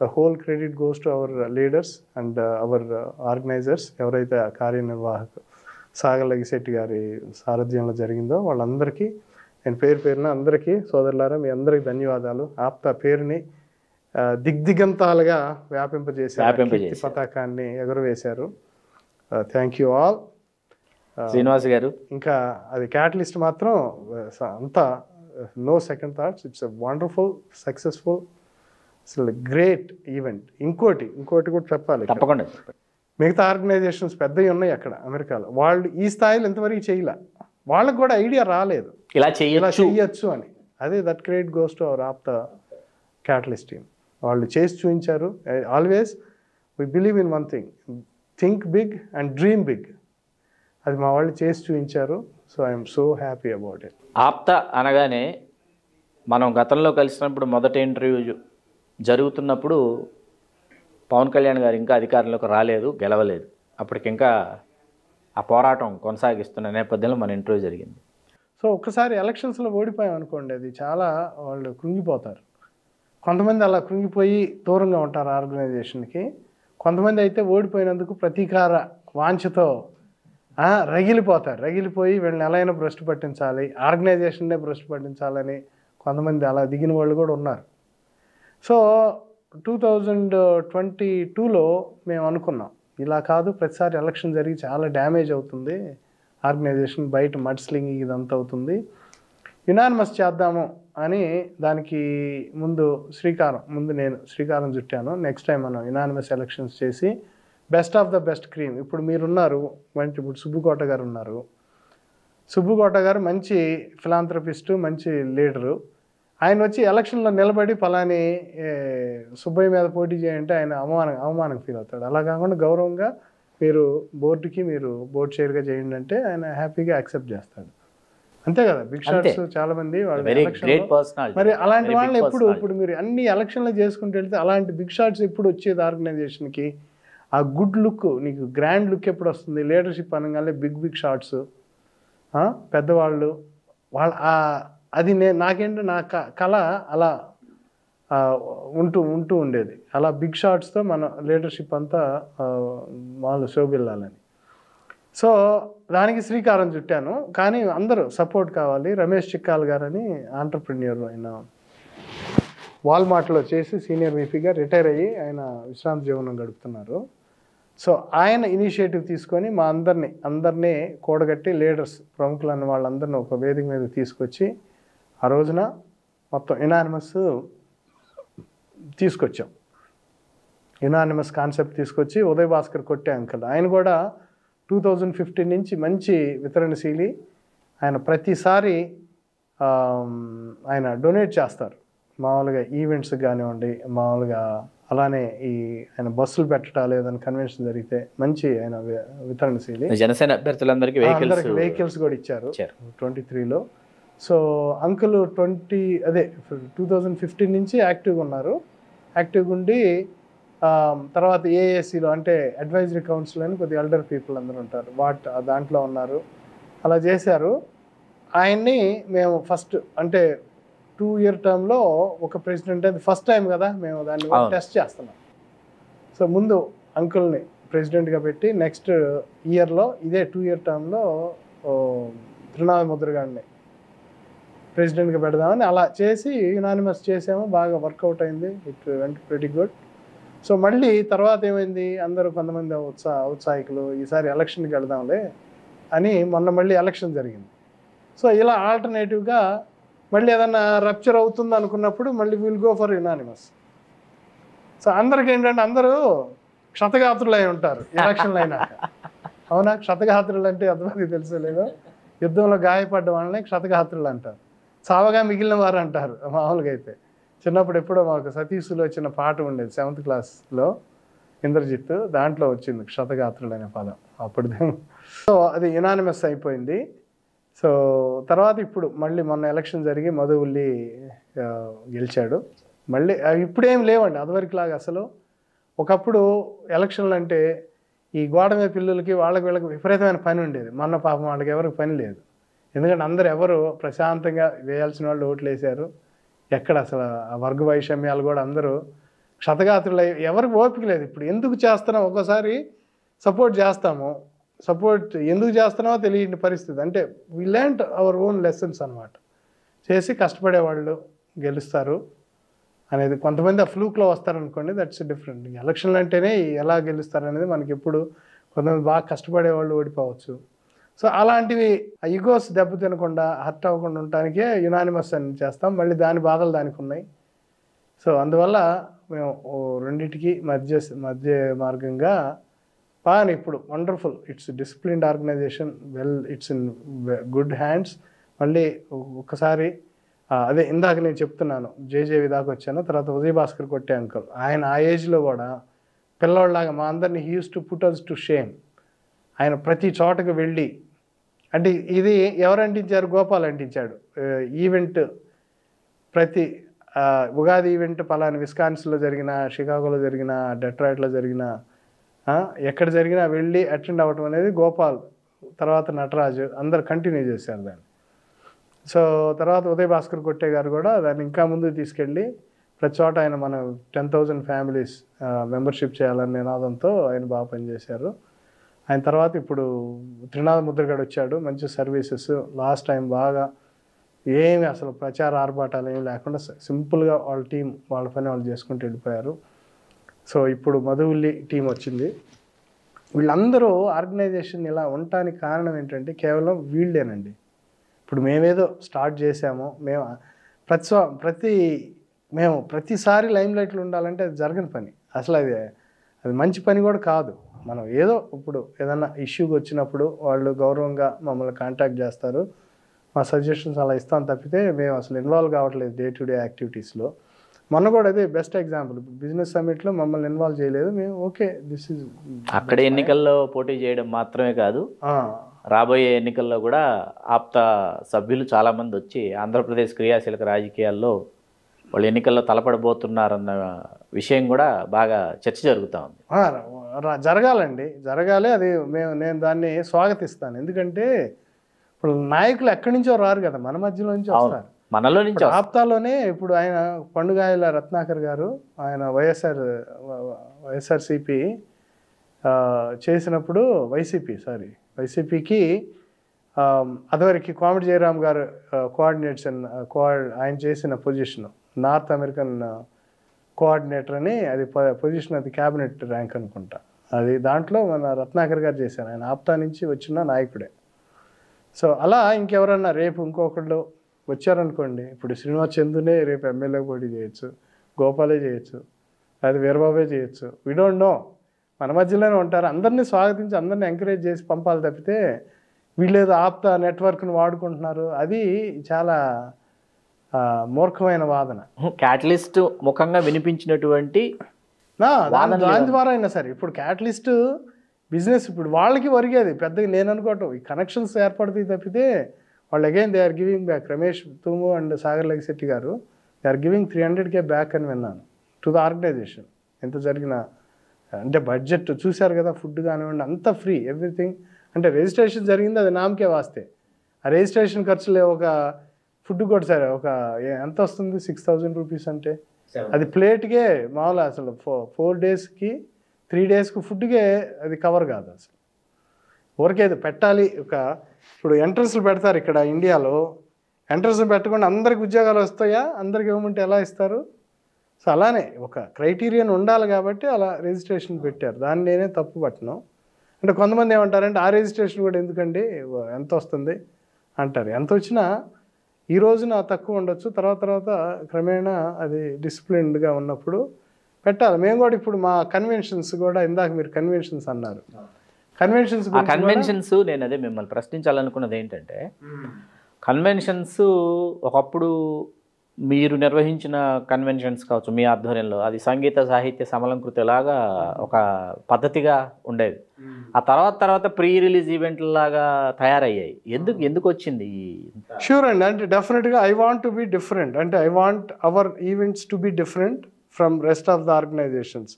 The whole credit goes to our leaders and our organizers. ఎవరైతే ఆ కార్యనిర్వాహక సాగలగిశెట్టి గారి సారథ్యంలో జరిగిందో వాళ్ళందరికీ నేను పేరున అందరికీ సోదరులారా మీ అందరికీ ధన్యవాదాలు. ఆప్తా పేరుని దిగ్దిగంతాలుగా వ్యాపింపజేశారు, పతాకాన్ని ఎగురవేశారు. Thank you all. శ్రీనివాస్ గారు, ఇంకా అది క్యాటలిస్ట్ మాత్రం అంతా no second thoughts. It's a wonderful successful అసలు గ్రేట్ ఈవెంట్. ఇంకోటి కూడా చెప్పాలి, తప్పకుండా. మిగతా ఆర్గనైజేషన్స్ పెద్దవి ఉన్నాయి అక్కడ అమెరికాలో, వాళ్ళు ఈ స్థాయిలో ఎంతవరకు చేయలే, వాళ్ళకు కూడా ఐడియా రాలేదు ఇలా చేయొచ్చు అని. అదే that credit goes to our APTA catalyst team. వాళ్ళు చేసి చూపించారు. Always we believe in one thing, think big and dream big. అది మా వాళ్ళు చేసి చూపించారు. So I'm so happy about it. APTA అనగానే మనం గతంలో కలిసినప్పుడు మొదటి ఇంటర్వ్యూ జరుగుతున్నప్పుడు పవన్ కళ్యాణ్ గారు ఇంకా అధికారంలోకి రాలేదు, గెలవలేదు. అప్పటికింకా ఆ పోరాటం కొనసాగిస్తున్న నేపథ్యంలో మన ఇంటర్వ్యూ జరిగింది. సో ఒక్కసారి ఎలక్షన్స్లో ఓడిపోయాం అనుకోండి, అది చాలా వాళ్ళు కృంగిపోతారు. కొంతమంది అలా కృంగిపోయి దూరంగా ఉంటారు ఆర్గనైజేషన్కి. కొంతమంది అయితే ఓడిపోయినందుకు ప్రతీకార వాంఛతో రగిలిపోయి వీళ్ళని ఎలా అయినా భ్రష్టు పట్టించాలి, ఆర్గనైజేషన్నే భ్రష్టు పట్టించాలని కొంతమంది అలా దిగిన వాళ్ళు కూడా ఉన్నారు. సో 2022లో మేము అనుకున్నాం, ఇలా కాదు, ప్రతిసారి ఎలక్షన్ జరిగి చాలా డ్యామేజ్ అవుతుంది ఆర్గనైజేషన్, బయట మడ్ స్లింగింగ్ ఇదంతా అవుతుంది, యునానిమస్ చేద్దాము అని దానికి నేను శ్రీకారం చుట్టాను. నెక్స్ట్ టైం మనం యునానిమస్ ఎలక్షన్స్ చేసి best of the best cream, ఇప్పుడు మీరున్నారు, ఇప్పుడు సుబ్బుకోట గారు ఉన్నారు. సుబ్బుకోట గారు మంచి ఫిలాంథ్రపిస్టు, మంచి లీడరు. ఆయన వచ్చి ఎలక్షన్లో నిలబడి పలాని సుబ్బయ్య మీద పోటీ చేయంటే ఆయన అవమానం ఫీల్ అవుతాడు. అలా కాకుండా గౌరవంగా మీరు బోర్డు చైర్గా చేయండి అంటే ఆయన హ్యాపీగా యాక్సెప్ట్ చేస్తాడు. అంతే కదా, బిగ్ షాట్స్ చాలా మంది మరి అలాంటి వాళ్ళు ఇప్పుడు మీరు అన్ని ఎలక్షన్లు చేసుకుంటూ వెళ్తే అలాంటి బిగ్ షాట్స్ ఎప్పుడు వచ్చేది ఆర్గనైజేషన్కి? ఆ గుడ్ లుక్, నీకు గ్రాండ్ లుక్ ఎప్పుడు వస్తుంది? లీడర్షిప్ అనగానే బిగ్ షాట్స్, పెద్దవాళ్ళు వాళ్ళ అది నాకేంటో నా కళ అలా ఉంటూ ఉండేది. అలా బిగ్ షాట్స్తో మన లీడర్షిప్ అంతా వాళ్ళు శోభిల్లాలని. సో దానికి శ్రీకారం చుట్టాను. కానీ అందరూ సపోర్ట్ కావాలి. రమేష్ చిక్కాల్ గారని ఆంటర్ప్రెన్యూర్, ఆయన వాల్మార్ట్లో చేసి సీనియర్ VPగా రిటైర్ అయ్యి ఆయన విశ్రాంతి జీవనం గడుపుతున్నారు. సో ఆయన ఇనిషియేటివ్ తీసుకొని మా అందరినీ కూడగట్టి లీడర్స్, ప్రముఖులన్న వాళ్ళందరినీ ఒక వేదిక మీద తీసుకొచ్చి ఆ రోజున మొత్తం యునానిమస్ తీసుకొచ్చాం. యునానిమస్ కాన్సెప్ట్ తీసుకొచ్చి ఉదయ్ భాస్కర్ కొట్టే అంకల్, ఆయన కూడా 2015 నుంచి మంచి వితరణశీలి. ఆయన ప్రతిసారి ఆయన డొనేట్ చేస్తారు, మామూలుగా ఈవెంట్స్కి కానివ్వండి, మామూలుగా అలానే ఆయన బస్సులు పెట్టాలి, ఏదైనా కన్వెన్షన్ జరిగితే మంచి ఆయన వితరణశీలి. జనసేన అభ్యర్థులందరికీ వెహికల్స్ కూడా ఇచ్చారు 23లో. సో అంకుల్ 2015 నుంచి యాక్టివ్గా ఉన్నారు. యాక్టివ్గా ఉండి తర్వాత AACలో అంటే అడ్వైజరీ కౌన్సిల్ అని కొద్దిగా ఎల్డర్ పీపుల్ అందరూ ఉంటారు, దాంట్లో ఉన్నారు. అలా చేశారు. ఆయన్ని మేము ఫస్ట్ అంటే 2-year టర్మ్లో ఒక ప్రెసిడెంట్, అది ఫస్ట్ టైం కదా, మేము దాన్ని టెస్ట్ చేస్తున్నాం. సో ముందు అంకుల్ని ప్రెసిడెంట్గా పెట్టి నెక్స్ట్ ఇయర్లో ఇదే 2-year టర్మ్లో త్రినాథ ముద్రగాడిని ప్రెసిడెంట్గా పెడదామని అలా చేసి యునానిమస్ చేసాము. బాగా వర్కౌట్ అయింది, it went pretty good. So మళ్ళీ తర్వాత ఏమైంది, అందరూ కొంతమంది ఔత్సాహికులు ఈసారి ఎలక్షన్కి వెళదాంలే అని మొన్న మళ్ళీ ఎలక్షన్ జరిగింది. సో ఇలా ఆల్టర్నేటివ్గా మళ్ళీ ఏదన్నా రప్చర్ అవుతుంది అనుకున్నప్పుడు మళ్ళీ will go for unanimous. So అందరికి ఏంటంటే అందరూ క్షతగాత్రులు అయి ఉంటారు ఎలక్షన్లు అయినాక. అవునా, క్షతగాత్రులు అంటే ఎంతమందికి తెలుసో లేదో, యుద్ధంలో గాయపడ్డ వాళ్ళని క్షతగాత్రులు అంటారు, చావగా మిగిలిన వారు అంటారు మామూలుగా. అయితే చిన్నప్పుడు ఎప్పుడో మాకు సతీసులో వచ్చిన పాట ఉండేది 7th క్లాస్లో, ఇంద్రజిత్, దాంట్లో వచ్చింది క్షతగాత్రులు అనే పదం అప్పుడు. సో అది యునానిమస్ అయిపోయింది. సో తర్వాత ఇప్పుడు మళ్ళీ మొన్న ఎలక్షన్ జరిగి మధువుల్లి గెలిచాడు. మళ్ళీ ఇప్పుడేం లేవండి అదివరకు లాగా. అసలు ఒకప్పుడు ఎలక్షన్లు అంటే ఈ గోడ మీద పిల్లలకి వీళ్ళకి విపరీతమైన పని ఉండేది. మొన్న పాపం వాళ్ళకి ఎవరికి పని లేదు, ఎందుకంటే అందరు ఎవరు ప్రశాంతంగా వేయాల్సిన వాళ్ళు ఓట్లు వేశారు. ఎక్కడ అసలు ఆ వర్గ వైషమ్యాలు కూడా అందరూ క్షతగాత్రులు ఎవరికి ఓపిక లేదు. ఇప్పుడు ఎందుకు చేస్తున్నాం, ఒక్కోసారి సపోర్ట్ చేస్తాము, సపోర్ట్ ఎందుకు చేస్తున్నామో తెలియని పరిస్థితి. అంటే వి లెర్న్డ్ అవర్ ఓన్ లెసన్స్ అనమాట. చేసి కష్టపడేవాళ్ళు గెలుస్తారు అనేది. కొంతమంది ఆ ఫ్లూక్లో వస్తారనుకోండి, దట్స్ డిఫరెంట్. ఎలక్షన్లు అంటేనే ఎలా గెలుస్తారు అనేది మనకి ఎప్పుడు, కొంతమంది బాగా కష్టపడేవాళ్ళు ఓడిపోవచ్చు. సో అలాంటివి ఆ ఈగోస్ దెబ్బతినకుండా హర్ట్ అవ్వకుండా ఉండటానికే యునానిమస్ అని చేస్తాం. మళ్ళీ దాని బాధలు దానికి ఉన్నాయి. సో అందువల్ల మేము రెండింటికి మధ్య మార్గంగా బాగా ఇప్పుడు wonderful, it's disciplined organisation, it's in good hands. మళ్ళీ ఒకసారి అదే ఇందాక నేను చెప్తున్నాను, జేజేవి దాకా వచ్చాను, తర్వాత ఉదయ్ భాస్కర్ కొట్టే అంకుల్, ఆయన ఆ ఏజ్లో కూడా పిల్లవాళ్ళలాగా మా అందరినీ he uses to put us to shame. ఆయన ప్రతి చోటకు వెళ్ళి, అంటే ఇది ఎవరు అంటించారు? గోపాల్ అంటించాడు. ఈవెంట్ ప్రతి ఉగాది ఈవెంట్ పలానా విస్కాన్సిన్లో జరిగిన, షికాగోలో జరిగిన, డెట్రాయిట్లో జరిగిన, ఎక్కడ జరిగినా వెళ్ళి అటెండ్ అవ్వటం అనేది గోపాల్, తర్వాత నటరాజు అందరు కంటిన్యూ చేశారు దాన్ని. సో తర్వాత ఉదయ్ భాస్కర్ కొట్టే గారు కూడా దాన్ని ఇంకా ముందుకు తీసుకెళ్ళి ప్రతి చోట ఆయన మన 10,000 ఫ్యామిలీస్ మెంబర్షిప్ చేయాలనే నినాదంతో ఆయన బాగా పనిచేశారు. ఆయన తర్వాత ఇప్పుడు త్రినాథ్ ముద్రగడ వచ్చాడు, మంచి సర్వీసెస్. లాస్ట్ టైం బాగా ఏమి అసలు ప్రచార ఆర్భాటాలు ఏమి లేకుండా సింపుల్గా వాళ్ళ టీం వాళ్ళ పని వాళ్ళు చేసుకుంటూ వెళ్ళిపోయారు. సో ఇప్పుడు మధువుల్లి టీం వచ్చింది. వీళ్ళందరూ ఆర్గనైజేషన్ ఇలా ఉండటానికి కారణం ఏంటంటే కేవలం వీళ్ళేనండి. ఇప్పుడు మేమేదో స్టార్ట్ చేసాము, మేము ప్రతిసారి లైమ్ లైట్లో ఉండాలంటే అది జరగని పని. అసలు అది మంచి పని కూడా కాదు. మనం ఏదో ఇప్పుడు ఏదన్నా ఇష్యూకి వచ్చినప్పుడు వాళ్ళు గౌరవంగా మమ్మల్ని కాంటాక్ట్ చేస్తారు, మా సజెషన్స్ అలా ఇస్తాం తప్పితే మేము అసలు ఇన్వాల్వ్ కావట్లేదు డే టు డే యాక్టివిటీస్లో. మొన్న కూడా అదే బెస్ట్ ఎగ్జాంపుల్. బిజినెస్ సమ్మిట్లో మమ్మల్ని ఇన్వాల్వ్ చేయలేదు. మేము ఓకే దిస్ ఈజ్ అక్కడ ఎన్నికల్లో పోటీ చేయడం మాత్రమే కాదు, రాబోయే ఎన్నికల్లో కూడా ఆప్తా సభ్యులు చాలామంది వచ్చి ఆంధ్రప్రదేశ్ క్రియాశీలక రాజకీయాల్లో వాళ్ళు ఎన్నికల్లో తలపడబోతున్నారన్న విషయం కూడా బాగా చర్చ జరుగుతూ ఉంది. జరగాలండి, జరగాలి. అది నేను దాన్ని స్వాగతిస్తాను. ఎందుకంటే ఇప్పుడు నాయకులు ఎక్కడి నుంచో రారు కదా, మన మధ్యలో నుంచి వస్తారు, మనలో నుంచి. ఆప్తాలోనే ఇప్పుడు ఆయన పండుగాయల రత్నాకర్ గారు ఆయన వైఎస్ఆర్సిపి చేసినప్పుడు వైసీపీకి అదివరకు కోమటి జయరామ్ గారు ఆయన చేసిన పొజిషన్ నార్త్ అమెరికన్ కోఆర్డినేటర్ అని, అది పొజిషన్, అది క్యాబినెట్ ర్యాంక్ అనుకుంటా. అది దాంట్లో మన రత్నాకర్ గారు చేశారు. ఆయన ఆప్తా నుంచి వచ్చిన నాయకుడే. సో అలా ఇంకెవరన్నా రేపు ఇంకొకళ్ళు వచ్చారనుకోండి, ఇప్పుడు శ్రీనివాస్ చందునే రేపు ఎమ్మెల్యే పోటీ చేయొచ్చు, గోపాలే చేయొచ్చు, అది వీరబాబే చేయొచ్చు. We don't know. మన మధ్యలోనే ఉంటారు. అందరినీ స్వాగతించి అందరినీ ఎంకరేజ్ చేసి పంపాలి తప్పితే వీళ్ళేదో ఆప్తా నెట్వర్క్ను వాడుకుంటున్నారు, అది చాలా మూర్ఖమైన వాదన. క్యాటలిస్ట్ ముఖంగా వినిపించినటువంటి దాని ద్వారా అయినా సరే ఇప్పుడు క్యాటలిస్ట్ బిజినెస్ ఇప్పుడు వాళ్ళకి ఒరిగేది పెద్దగా నేను అనుకోవటం. ఈ కనెక్షన్స్ ఏర్పడుతాయి తప్పితే వాళ్ళు again they are giving back. Ramesh Thumu and Sagar Lagisetti garu they are giving 300K back అని విన్నాను టు ద ఆర్గనైజేషన్. ఎంత జరిగిన అంటే బడ్జెట్ చూశారు కదా, ఫుడ్ కానివ్వండి అంతా ఫ్రీ, ఎవ్రీథింగ్. అంటే రిజిస్ట్రేషన్ జరిగింది అది నామకే వాస్తే, ఆ రిజిస్ట్రేషన్ ఖర్చులే. ఒక ఫుడ్ కూడా సరే ఎంత వస్తుంది, 6,000 రూపీస్ అంటే అది ప్లేట్కే మామూలు. అసలు 4 డేస్కి 3 డేస్కి ఫుడ్కే అది కవర్ కాదు అసలు. ఊరికేది పెట్టాలి. ఇప్పుడు ఎంట్రన్స్లు పెడతారు ఇక్కడ ఇండియాలో, ఎంట్రన్స్ పెట్టకుండా అందరికి ఉద్యోగాలు వస్తాయా, అందరికి ఇవ్వమంటే ఎలా ఇస్తారు? సో అలానే ఒక క్రైటీరియన్ ఉండాలి కాబట్టి అలా రిజిస్ట్రేషన్ పెట్టారు. దాన్ని నేనే తప్పు పట్టను. అంటే కొంతమంది ఏమంటారంటే ఆ రిజిస్ట్రేషన్ కూడా ఎందుకండి, ఎంత వస్తుంది అంటారు. ఎంత వచ్చినా ఈ రోజున తక్కువ ఉండొచ్చు, తర్వాత క్రమేణా అది డిసిప్లిన్డ్గా ఉన్నప్పుడు పెట్టాలి. మేము కూడా ఇప్పుడు మా కన్వెన్షన్స్ కూడా, ఇందాక మీరు కన్వెన్షన్స్ అన్నారు, కన్వెన్షన్స్ నేను అదే మిమ్మల్ని ప్రశ్నించాలనుకున్నది ఏంటంటే, కన్వెన్షన్స్ ఒకప్పుడు మీరు నిర్వహించిన కన్వెన్షన్స్ కావచ్చు మీ ఆధ్వర్యంలో, అది సంగీత సాహిత్య సమలంకృతిలాగా ఒక పద్ధతిగా ఉండేది. ఆ తర్వాత ప్రీ రిలీజ్ ఈవెంట్ లాగా తయారయ్యాయి. ఎందుకు వచ్చింది? షూర్ అండి. అంటే డెఫినెట్గా I want to be different. అంటే I want our events to be different from rest of the organizations.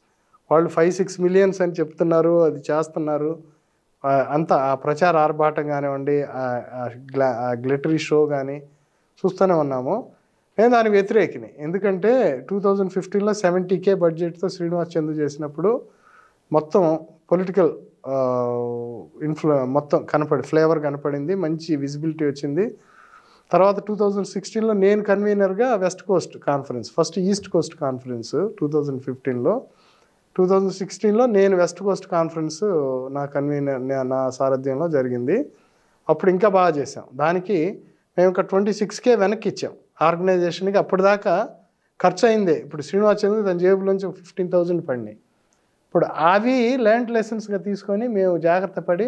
వాళ్ళు 5-6 మిలియన్స్ అని చెప్తున్నారు, అది చేస్తున్నారు, అంతా ఆ ప్రచార ఆర్భాటం కానివ్వండి, గ్లిటరీ షో కానీ చూస్తూనే ఉన్నాము. నేను దానికి వ్యతిరేకిని. ఎందుకంటే 2015లో 70K బడ్జెట్తో శ్రీనివాస్ చందు చేసినప్పుడు మొత్తం పొలిటికల్ మొత్తం ఫ్లేవర్ కనపడింది, మంచి విజిబిలిటీ వచ్చింది. తర్వాత 2016లో నేను కన్వీనర్గా west coast conference, first east coast conference 2015లో, 2016లో నేను వెస్ట్ కోస్ట్ కాన్ఫరెన్స్ నా సారథ్యంలో జరిగింది. అప్పుడు ఇంకా బాగా చేసాం. దానికి మేము ఒక 26K వెనక్కి ఇచ్చాం ఆర్గనైజేషన్కి. అప్పటిదాకా ఖర్చు అయిందే. ఇప్పుడు శ్రీనివాస్ చంద్ర తన జేబులోంచి 15,000 పడినాయి. ఇప్పుడు అవి లెర్న్డ్ లెసన్స్గా తీసుకొని మేము జాగ్రత్త పడి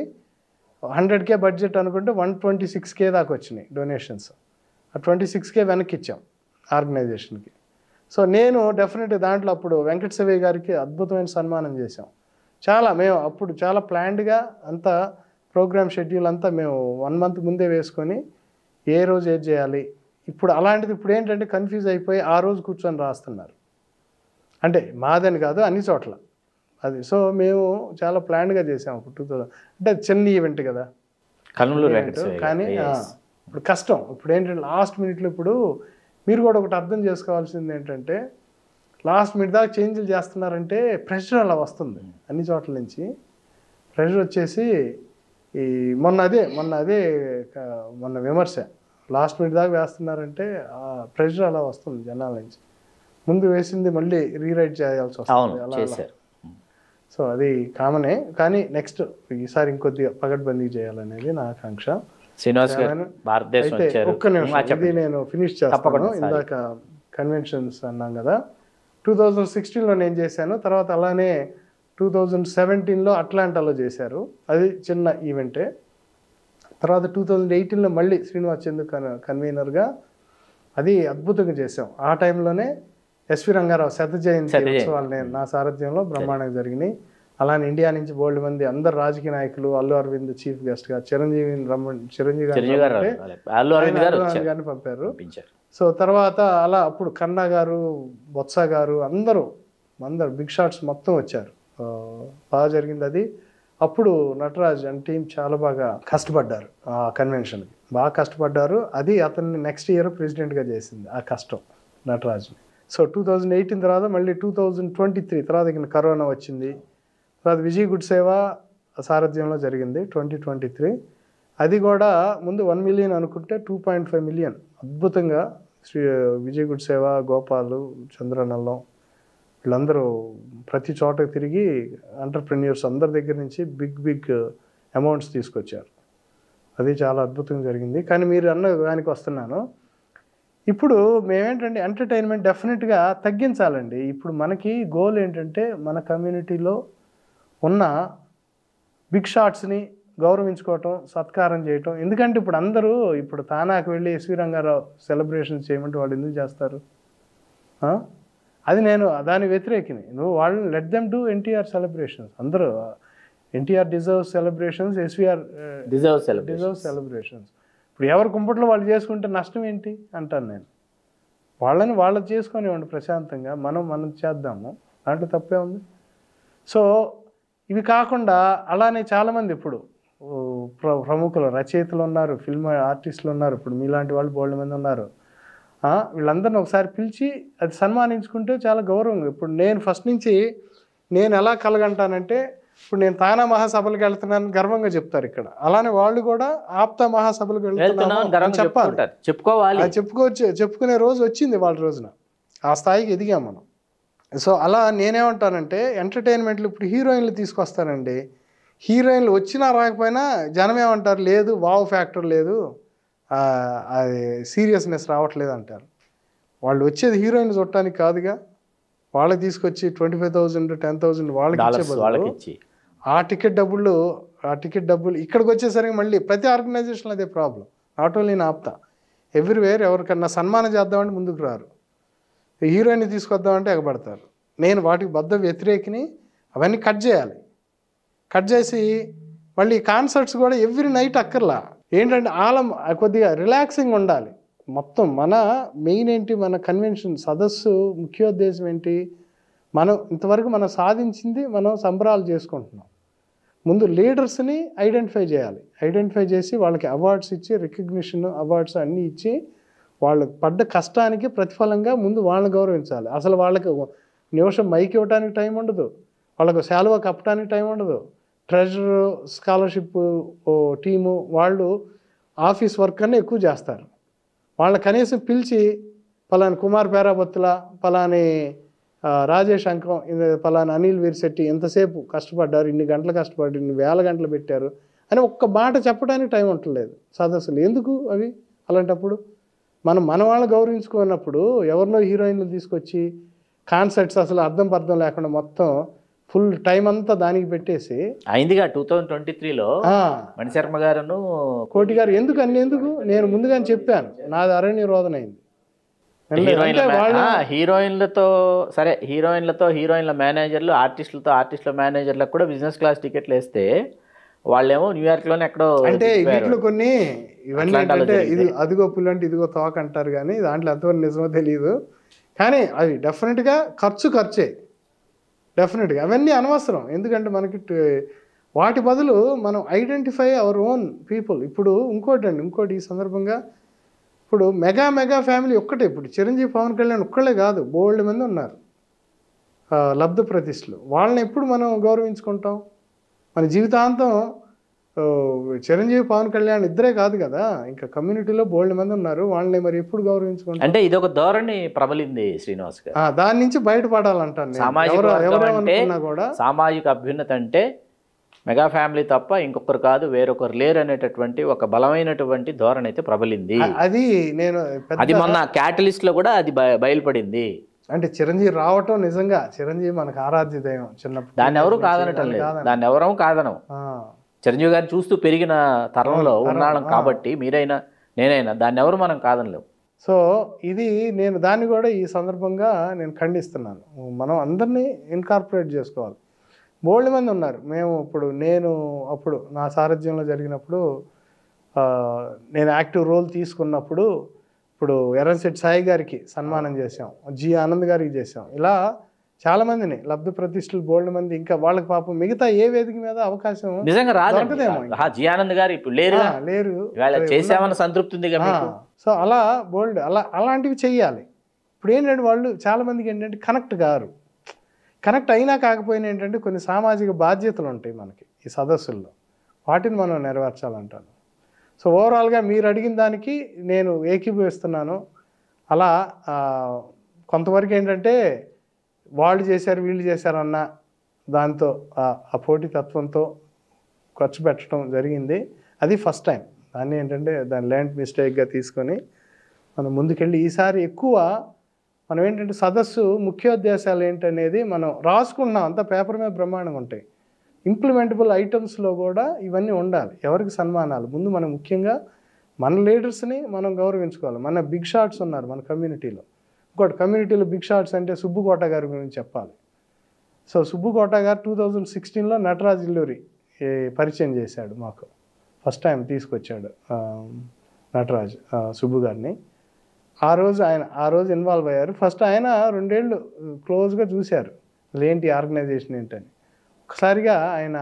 100K బడ్జెట్ అనుకుంటే 126K దాకా వచ్చినాయి డొనేషన్స్. ఆ 26K వెనక్కి ఇచ్చాం ఆర్గనైజేషన్కి. సో నేను డెఫినెట్గా దాంట్లో అప్పుడు వెంకట శివయ్య గారికి అద్భుతమైన సన్మానం చేశాం. మేము అప్పుడు చాలా ప్లాన్డ్గా అంతా ప్రోగ్రామ్ షెడ్యూల్ అంతా మేము 1 month ముందే వేసుకొని ఏ రోజు ఏది చేయాలి. ఇప్పుడు అలాంటిది ఇప్పుడు ఏంటంటే కన్ఫ్యూజ్ అయిపోయి ఆ రోజు కూర్చొని రాస్తున్నారు. అంటే మాదని కాదు, అన్ని చోట్ల అది. సో మేము చాలా ప్లాన్డ్గా చేసాము. ఇప్పుడు 2000 అంటే చిన్న ఈవెంట్ కదా, కర్నూలు కానీ ఇప్పుడు కష్టం. ఇప్పుడు ఏంటంటే లాస్ట్ మినిట్లో ఇప్పుడు మీరు కూడా ఒకటి అర్థం చేసుకోవాల్సింది ఏంటంటే లాస్ట్ మినిట్ దాకా చేంజ్లు చేస్తున్నారంటే ప్రెషర్ అలా వస్తుంది అన్ని చోట్ల నుంచి. ప్రెషర్ వచ్చేసి ఈ మొన్న విమర్శ లాస్ట్ మినిట్ దాకా వేస్తున్నారంటే ఆ ప్రెషర్ అలా వస్తుంది జనాల నుంచి. ముందు వేసింది మళ్ళీ రీరైట్ చేయాల్సి వస్తుంది అలా. సో అది కామనే, కానీ నెక్స్ట్ ఈసారి ఇంకొద్దిగా పగడ్బందీ చేయాలనేది నా ఆకాంక్ష. శ్రీనివాస్ గారు భారతదేశం వచ్చారు. ఒక్క నిమిషం ఇది నేను ఫినిష్ చేస్తాను. ఇందాక కన్వెన్షన్స్ అన్నాం కదా, 2016లో నేను చేశాను. తర్వాత అలానే 2017లో అట్లాంటాలో చేశారు, అది చిన్న ఈవెంటే. తర్వాత 2018లో మళ్ళీ శ్రీనివాస్ చంద్ర కన్వీనర్గా అది అద్భుతంగా చేసాం. ఆ టైంలోనే ఎస్వి రంగారావు శత జయంతి ఉత్సవాలు నా సారథ్యంలో బ్రహ్మాండంగా జరిగినాయి. అలానే ఇండియా నుంచి బోల్డ్ మంది అందరు రాజకీయ నాయకులు, అల్లు అరవింద్ చీఫ్ గెస్ట్గా, చిరంజీవి గారిని పంపారు. సో తర్వాత అలా అప్పుడు కన్నా గారు, బొత్స గారు అందరూ బిగ్ షాట్స్ మొత్తం వచ్చారు. బాగా జరిగింది అది. అప్పుడు నటరాజ్ అండ్ టీం చాలా బాగా కష్టపడ్డారు ఆ కన్వెన్షన్కి, బాగా కష్టపడ్డారు. అది అతన్ని నెక్స్ట్ ఇయర్ ప్రెసిడెంట్గా చేసింది ఆ కష్టం నటరాజ్ని. సో 2018 తర్వాత మళ్ళీ 2023 తర్వాత ఇక కరోనా వచ్చింది. తర్వాత విజయ్ గుడ్ సేవ సారథ్యంలో జరిగింది 2023. అది కూడా ముందు 1 million అనుకుంటే 2.5 million అద్భుతంగా విజయ్ గుడ్ సేవ, గోపాలు, చంద్రనల్లం వీళ్ళందరూ ప్రతి చోటకి తిరిగి ఎంటర్ప్రెన్యూర్స్ అందరి దగ్గర నుంచి బిగ్ అమౌంట్స్ తీసుకొచ్చారు. అది చాలా అద్భుతంగా జరిగింది. కానీ మీరు అన్న దానికి వస్తున్నాను. ఇప్పుడు మేమేంటంటే ఎంటర్టైన్మెంట్ డెఫినెట్గా తగ్గించాలండి. ఇప్పుడు మనకి గోల్ ఏంటంటే మన కమ్యూనిటీలో ఉన్న బిగ్ షాట్స్ని గౌరవించుకోవటం, సత్కారం చేయటం. ఎందుకంటే ఇప్పుడు అందరూ ఇప్పుడు తానాకు వెళ్ళి ఎస్వి రంగారావు సెలబ్రేషన్స్ చేయమంటే వాళ్ళు ఎందుకు చేస్తారు? అది నేను దాని వ్యతిరేకిని. నువ్వు వాళ్ళని let them do NTR celebrations. అందరూ NTR deserve celebrations, SVR deserve celebrations. ఇప్పుడు ఎవరి కుంపట్లో వాళ్ళు చేసుకుంటే నష్టం ఏంటి అంటాను నేను. వాళ్ళు చేసుకొనివ్వండి ప్రశాంతంగా, మనం చేద్దాము, దాంట్లో తప్పే ఉంది. సో ఇవి కాకుండా అలానే చాలామంది ఇప్పుడు ప్రముఖులు, రచయితలు ఉన్నారు, ఫిల్మ్ ఆర్టిస్టులు ఉన్నారు, ఇప్పుడు మీలాంటి వాళ్ళు బోల్డ్ మంది ఉన్నారు. వీళ్ళందరినీ ఒకసారి పిలిచి అది సన్మానించుకుంటే చాలా గౌరవంగా. ఇప్పుడు నేను ఫస్ట్ నుంచి నేను ఎలా కలగంటానంటే, ఇప్పుడు నేను తానా మహాసభలకు వెళ్తున్నాను గర్వంగా చెప్తారు ఇక్కడ. అలానే వాళ్ళు కూడా ఆప్తా మహాసభలకు వెళ్తున్నాను చెప్పాలి, చెప్పుకోవాలి. చెప్పుకునే రోజు వచ్చింది వాళ్ళ రోజున. ఆ స్థాయికి ఎదిగాం మనం. సో అలా నేనేమంటానంటే ఎంటర్టైన్మెంట్లు ఇప్పుడు హీరోయిన్లు తీసుకొస్తానండి. హీరోయిన్లు వచ్చినా రాకపోయినా జనం ఏమంటారు, లేదు వావ్ ఫ్యాక్టర్ లేదు, అది సీరియస్నెస్ రావట్లేదు అంటారు. వాళ్ళు వచ్చేది హీరోయిన్ చూడటానికి కాదుగా. వాళ్ళకి తీసుకొచ్చి 25,000 10,000 వాళ్ళకి ఇచ్చే బదులు ఆ టికెట్ డబ్బులు ఇక్కడికి వచ్చేసరికి మళ్ళీ ప్రతి ఆర్గనైజేషన్ అదే ప్రాబ్లం. నాట్ ఓన్లీ నా ఆప్తా, ఎవ్రీవేర్. ఎవరికన్నా సన్మానం చేద్దామంటే ముందుకు రారు, హీరోయిన్ తీసుకొద్దామంటే ఎగబడతారు. నేను వాటికి బద్ద వ్యతిరేకిని. అవన్నీ కట్ చేయాలి. కట్ చేసి మళ్ళీ కాన్సర్ట్స్ కూడా ఎవ్రీ నైట్ అక్కర్లా. ఏంటంటే కొద్దిగా రిలాక్సింగ్ ఉండాలి. మొత్తం మన మెయిన్ ఏంటి, మన కన్వెన్షన్ సదస్సు ముఖ్యోద్దేశం ఏంటి, ఇంతవరకు మనం సాధించింది మనం సంబరాలు చేసుకుంటున్నాం. ముందు లీడర్స్ని ఐడెంటిఫై చేయాలి. ఐడెంటిఫై చేసి వాళ్ళకి అవార్డ్స్ ఇచ్చి, రికగ్నిషన్ అవార్డ్స్ అన్నీ ఇచ్చి, వాళ్ళకి పడ్డ కష్టానికి ప్రతిఫలంగా ముందు వాళ్ళని గౌరవించాలి. అసలు వాళ్ళకి నిమిషం మైక్ ఇవ్వడానికి టైం ఉండదు, వాళ్ళకు శాలువా కప్పడానికి టైం ఉండదు. ట్రెజరర్, స్కాలర్షిప్ టీము వాళ్ళు ఆఫీస్ వర్క్ అన్నీ ఎక్కువ చేస్తారు. వాళ్ళని కనీసం పిలిచి పలాని కుమార్ పేరాబత్తుల, పలాని రాజేష్ అంకం, పలాని అనిల్ వీర్శెట్టి ఎంతసేపు కష్టపడ్డారు, ఇన్ని గంటలు కష్టపడ్డారు, ఇన్ని వేల గంటలు పెట్టారు అని ఒక్క మాట చెప్పడానికి టైం ఉండలేదు సదస్సులు. ఎందుకు అవి? అలాంటప్పుడు మన వాళ్ళని గౌరవించుకున్నప్పుడు ఎవరినో హీరోయిన్లు తీసుకొచ్చి కాన్సర్ట్స్ అసలు అర్థం పర్థం లేకుండా మొత్తం ఫుల్ టైం అంతా దానికి పెట్టేసి అయిందిగా 2023లో మణిశర్మ గారును కోటి గారు ఎందుకు నేను ముందుగానే చెప్పాను, నాది అరణ్య రోదన అయింది. హీరోయిన్ల మేనేజర్లు, ఆర్టిస్టుల మేనేజర్లకు కూడా బిజినెస్ క్లాస్ టికెట్లు వేస్తే వాళ్ళేమో న్యూయార్క్లోనే ఎక్కడో అంటే దిగిపోయారు. వీటిలో కొన్ని ఇవన్నీ అట్లాంటాలో ఏంటంటే ఇది జరిగితే. అదిగో పుల్లు అంటే ఇదిగో తోక అంటారు, కానీ దాంట్లో ఎంతవరకు నిజమో తెలియదు. కానీ అవి డెఫినెట్గా ఖర్చే, డెఫినెట్గా అవన్నీ అనవసరం. ఎందుకంటే మనకి వాటి బదులు మనం ఐడెంటిఫై అవర్ ఓన్ పీపుల్. ఇప్పుడు ఇంకోటి ఈ సందర్భంగా, ఇప్పుడు మెగా ఫ్యామిలీ ఒక్కటే. ఇప్పుడు చిరంజీవి పవన్ కళ్యాణ్ ఒక్కళ్ళే కాదు, బోల్డ్ మంది ఉన్నారు లబ్ధ ప్రతిష్ఠలు. వాళ్ళని ఎప్పుడు మనం గౌరవించుకుంటాం? మన జీవితాంతం చిరంజీవి పవన్ కళ్యాణ్ ఇద్దరే కాదు కదా, ఇంకా కమ్యూనిటీలో బోల్డ్ మంది ఉన్నారు. వాళ్ళని మరి ఎప్పుడు గౌరవించుకుంటాం? అంటే ఇదొక ధోరణి ప్రబలింది శ్రీనివాస్ గారు. దాని నుంచి బయటపడాలంటాను నేను. సామాజిక వర్గం అంటే ఎవరేమనుకున్నా కూడా సామాజిక అభ్యున్నత అంటే మెగా ఫ్యామిలీ తప్ప ఇంకొకరు కాదు, వేరొకరు లేరు అనేటటువంటి ఒక బలమైనటువంటి ధోరణి అయితే ప్రబలింది. అది నేను అది మొన్న క్యాటలిస్ట్ లో కూడా అది బయలుపడింది. అంటే చిరంజీవి రావటం నిజంగా, చిరంజీవి మనకు ఆరాధ్య దైవం చిన్నప్పుడు. దాన్ని ఎవరు కాదనటం లేదు, దాన్ని ఎవరూ కాదనం. చిరంజీవి గారిని చూస్తూ పెరిగిన తరంలో ఉన్నాళ్ళం కాబట్టి మీరైనా నేనైనా దాన్ని ఎవరు మనం కాదనలేము. సో ఇది నేను దాన్ని కూడా ఈ సందర్భంగా నేను ఖండిస్తున్నాను. మనం అందరినీ ఇన్కార్పొరేట్ చేసుకోవాలి. బోల్డ్ మంది ఉన్నారు. నేను అప్పుడు నా సారథ్యంలో జరిగినప్పుడు నేను యాక్టివ్ రోల్ తీసుకున్నప్పుడు ఇప్పుడు ఎర్రంశెట్టి సాయి గారికి సన్మానం చేసాం, జి ఆనంద్ గారికి చేసాం. ఇలా చాలామందిని లబ్ధ ప్రతిష్ఠలు బోల్డ్ మంది, ఇంకా వాళ్ళకి పాపం మిగతా ఏ వేదిక మీద అవకాశం నిజంగా రాదేమో. జి ఆనంద్ గారు ఇప్పుడు లేరు. చేసామన్న సంతృప్తి ఉంది. సో అలా బోల్డ్ అలాంటివి చెయ్యాలి. ఇప్పుడు ఏంటంటే వాళ్ళు చాలామందికి ఏంటంటే కనెక్ట్ అయినా కాకపోయినా ఏంటంటే కొన్ని సామాజిక బాధ్యతలు ఉంటాయి మనకి ఈ సదస్సుల్లో, వాటిని మనం నెరవేర్చాలంటాను. సో ఓవరాల్గా మీరు అడిగిన దానికి నేను ఏకీభవిస్తున్నాను. అలా కొంతవరకు ఏంటంటే వాళ్ళు చేశారు వీళ్ళు చేశారన్న దాంతో ఆ పోటీతత్వంతో ఖర్చు పెట్టడం జరిగింది. అది ఫస్ట్ టైం. దాన్ని ఏంటంటే దాన్ని ల్యాండ్ మిస్టేక్గా తీసుకొని మనం ముందుకెళ్ళి ఈసారి ఎక్కువ మనం ఏంటంటే సదస్సు ముఖ్యోద్దేశాలు ఏంటనేది మనం రాసుకుంటున్నాం. అంతా పేపర్ మీద బ్రహ్మాండంగా ఉంటాయి. ఇంప్లిమెంటబుల్ ఐటమ్స్లో కూడా ఇవన్నీ ఉండాలి. ఎవరికి సన్మానాలు ముందు మనం ముఖ్యంగా మన లీడర్స్ని మనం గౌరవించుకోవాలి. మన బిగ్ షాట్స్ ఉన్నారు మన కమ్యూనిటీలో. ఇంకోటి కమ్యూనిటీలో బిగ్ షాట్స్ అంటే సుబ్బుకోట గారి గురించి చెప్పాలి. సో సుబ్బుకోట గారు 2016లో నటరాజ్ ఇల్లూరి పరిచయం చేశాడు మాకు. ఫస్ట్ టైం తీసుకొచ్చాడు నటరాజ్ సుబ్బు గారిని. ఆ రోజు ఇన్వాల్వ్ అయ్యారు. ఫస్ట్ ఆయన 2 ఏళ్ళు క్లోజ్గా చూశారు ఏంటి ఆర్గనైజేషన్ ఏంటని. ఒకసారిగా ఆయన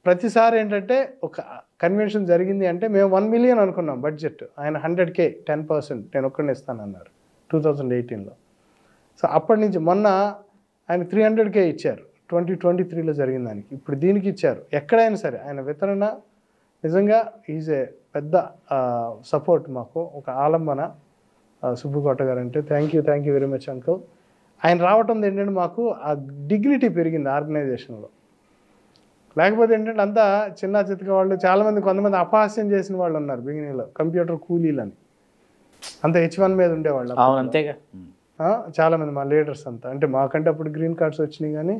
ప్రతిసారి ఏంటంటే ఒక కన్వెన్షన్ జరిగింది అంటే మేము 1 మిలియన్ అనుకున్నాం బడ్జెట్, ఆయన 100K 10% నేను ఒక్కడిని ఇస్తానన్నారు 2018లో. సో అప్పటి నుంచి మొన్న ఆయన 300K ఇచ్చారు 2023లో జరిగిన దానికి. ఇప్పుడు దీనికి ఇచ్చారు. ఎక్కడైనా సరే ఆయన వితరణ నిజంగా ఈజ్ ఏ పెద్ద సపోర్ట్ మాకు, ఒక ఆలంబన సుబ్బుకోట గారు అంటే. Thank you very much uncle. ఆయన రావటం ఏంటంటే మాకు ఆ డిగ్నిటీ పెరిగింది ఆర్గనైజేషన్లో. లేకపోతే ఏంటంటే అంతా చిన్న చితక వాళ్ళు చాలామంది, కొంతమంది అపహాస్యం చేసిన వాళ్ళు ఉన్నారు బిగినింగ్లో, కంప్యూటర్ కూలీలని అంత H1 మీద ఉండేవాళ్ళు. అంతేగా చాలామంది మా లీడర్స్ అంతా, అంటే మాకంటే అప్పుడు గ్రీన్ కార్డ్స్ వచ్చినాయి కానీ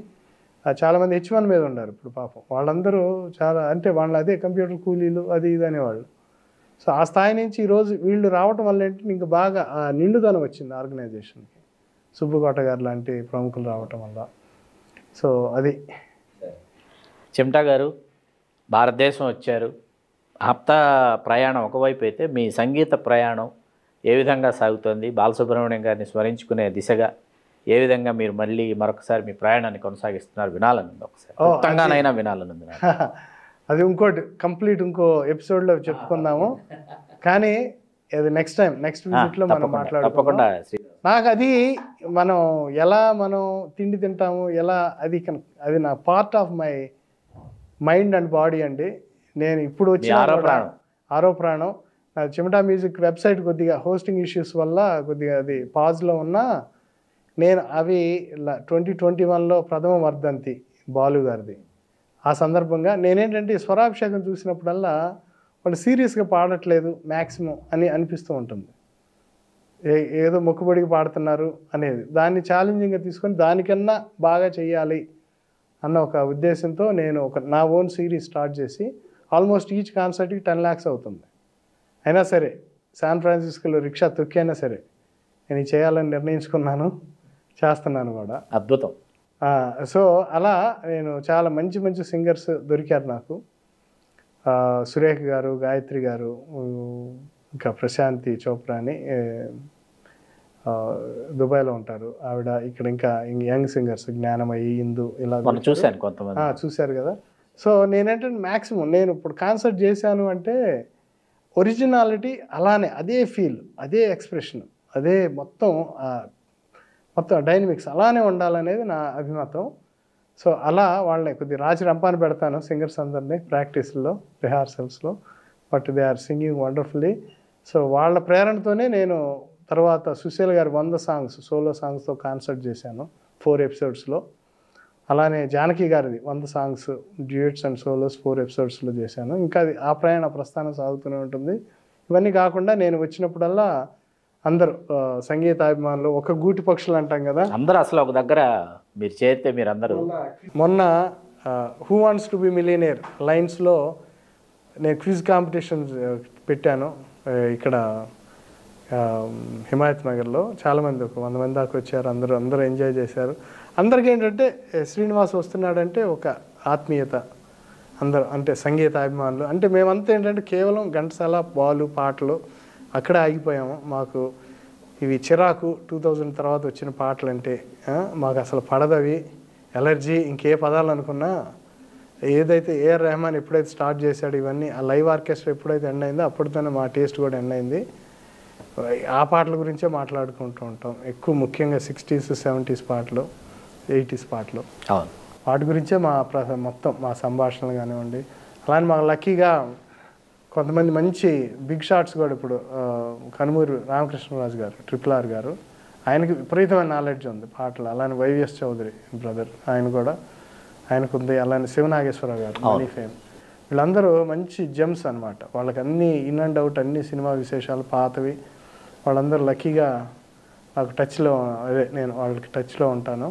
చాలామంది H1 మీద ఉన్నారు. ఇప్పుడు పాపం వాళ్ళందరూ చాలా అంటే వాళ్ళు అదే కంప్యూటర్ కూలీలు అది ఇది అనేవాళ్ళు. సో ఆ స్థాయి నుంచి ఈరోజు వీళ్ళు రావటం వల్ల ఏంటంటే ఇంకా బాగా నిండుదనం వచ్చింది ఆర్గనైజేషన్కి, సుబ్బుకోట గారు లాంటి ప్రముఖులు రావటం వల్ల. సో అది. చెమటా గారు భారతదేశం వచ్చారు. ఆప్తా ప్రయాణం ఒకవైపు అయితే మీ సంగీత ప్రయాణం ఏ విధంగా సాగుతోంది? బాలసుబ్రహ్మణ్యం గారిని స్మరించుకునే దిశగా ఏ విధంగా మీరు మళ్ళీ మరొకసారి మీ ప్రయాణాన్ని కొనసాగిస్తున్నారు? వినాలనుంది ఒకసారి, మొత్తంగానైనా వినాలనుంది. అది ఇంకో ఎపిసోడ్లో చెప్పుకుందాము. కానీ అది నెక్స్ట్ విజిట్లో మనం మాట్లాడుకుందాం. నాకు అది మనం తిండి తింటాము ఎలా, అది నా part of my mind and body అండి. నేను ఇప్పుడు వచ్చి ఆరో ప్రాణం. నా చెమటా మ్యూజిక్ వెబ్సైట్ కొద్దిగా హోస్టింగ్ ఇష్యూస్ వల్ల కొద్దిగా అది పాజ్లో ఉన్నా, నేను అవి 2021లో ప్రథమ వర్ధంతి బాలు గారిది. ఆ సందర్భంగా నేనేంటంటే స్వరాభిషేకం చూసినప్పుడల్లా వాళ్ళు సీరియస్గా పాడట్లేదు మ్యాక్సిమం అని అనిపిస్తూ ఉంటుంది. ఏదో మొక్కుబడికి పాడుతున్నారు అనేది, దాన్ని ఛాలెంజింగ్గా తీసుకొని దానికన్నా బాగా చేయాలి అన్న ఒక ఉద్దేశంతో నేను నా ఓన్ సిరీస్ స్టార్ట్ చేసి ఆల్మోస్ట్ ఈచ్ కాన్సర్ట్కి 10 lakhs అవుతుంది. అయినా సరే శాన్ ఫ్రాన్సిస్కోలో రిక్షా తొక్కైనా సరే నేను చేయాలని నిర్ణయించుకున్నాను, చేస్తున్నాను కూడా. అద్భుతం. సో అలా నేను చాలా మంచి సింగర్స్ దొరికారు నాకు. సురేఖ గారు, గాయత్రి గారు, ఇంకా ప్రశాంతి చోప్రా అని దుబాయ్లో ఉంటారు ఆవిడ. ఇక్కడ ఇంకా యంగ్ సింగర్స్ జ్ఞానమయ్యి, ఇందు ఇలా చూశాను కొంతమంది. చూశారు కదా. సో నేనేంటంటే మ్యాక్సిమం నేను ఇప్పుడు కాన్సర్ట్ చేశాను అంటే ఒరిజినాలిటీ అలానే, అదే ఫీల్, అదే ఎక్స్ప్రెషన్, అదే మొత్తం డైనమిక్స్ అలానే ఉండాలనేది నా అభిమతం. సో అలా వాళ్ళని కొద్దిగా రాజు రంపాన్ని పెడతాను సింగర్స్ అందరినీ ప్రాక్టీస్లో, రిహార్సల్స్లో. But they are singing wonderfully. So వాళ్ళ ప్రేరణతోనే నేను తర్వాత సుశీల్ గారి 100 సాంగ్స్ సోలో సాంగ్స్తో కాన్సర్ట్ చేశాను 4 ఎపిసోడ్స్లో. అలానే జానకి గారిది 100 సాంగ్స్ డ్యూయట్స్ అండ్ సోలోస్ 4 ఎపిసోడ్స్లో చేశాను. ఇంకా అది ఆ ప్రస్థానం సాగుతూనే ఉంటుంది. ఇవన్నీ కాకుండా నేను వచ్చినప్పుడల్లా అందరూ సంగీతాభిమానులు ఒక గూటి పక్షులు అంటాం కదా, అందరూ అసలు ఒక దగ్గర మీరు చేరితే మీరు అందరూ. మొన్న who wants to be millionaire లైన్స్లో నేను క్విజ్ కాంపిటీషన్స్ పెట్టాను ఇక్కడ హిమాయత్ నగర్లో. చాలామంది ఒక 100 మంది దాకా వచ్చారు. అందరూ ఎంజాయ్ చేశారు. అందరికీ ఏంటంటే శ్రీనివాస్ వస్తున్నాడంటే ఒక ఆత్మీయత, అందరూ అంటే సంగీతాభిమానులు. అంటే మేమంతా ఏంటంటే కేవలం ఘంటసాల, బాలు పాటలు అక్కడే ఆగిపోయాము. మాకు ఇవి చిరాకు 2000 తర్వాత వచ్చిన పాటలు అంటే మాకు అసలు పడదవి, ఎలర్జీ. ఇంకే పదాలు అనుకున్నా ఏదైతే ఏఆర్ రెహమాన్ ఎప్పుడైతే స్టార్ట్ చేశాడు ఇవన్నీ, ఆ లైవ్ ఆర్కెస్ట్రా ఎప్పుడైతే ఎండ్ అయిందో అప్పటితోనే మా టేస్ట్ కూడా ఎండ్ అయింది. ఆ పాటల గురించే మాట్లాడుకుంటూ ఉంటాం ఎక్కువ, ముఖ్యంగా 60s 70s పాటలు, 80s పాటలు, వాటి గురించే మొత్తం మా సంభాషణలు కానివ్వండి. అలానే మాకు లక్కీగా కొంతమంది మంచి బిగ్ షాట్స్ కూడా ఇప్పుడు కనుమూరి రామకృష్ణరాజు గారు, RRR గారు, ఆయనకి విపరీతమైన నాలెడ్జ్ ఉంది పాటలు. అలానే వైవిఎస్ చౌదరి బ్రదర్ ఆయనకు ఉంది. అలానే శివనాగేశ్వరరావు గారు మనీ ఫేమ్, వీళ్ళందరూ మంచి జెమ్స్ అనమాట. వాళ్ళకి అన్నీ ఇన్ అండ్ అవుట్, అన్ని సినిమా విశేషాలు పాతవి. వాళ్ళందరూ లక్కీగా నాకు టచ్లో, నేను వాళ్ళకి టచ్లో ఉంటాను.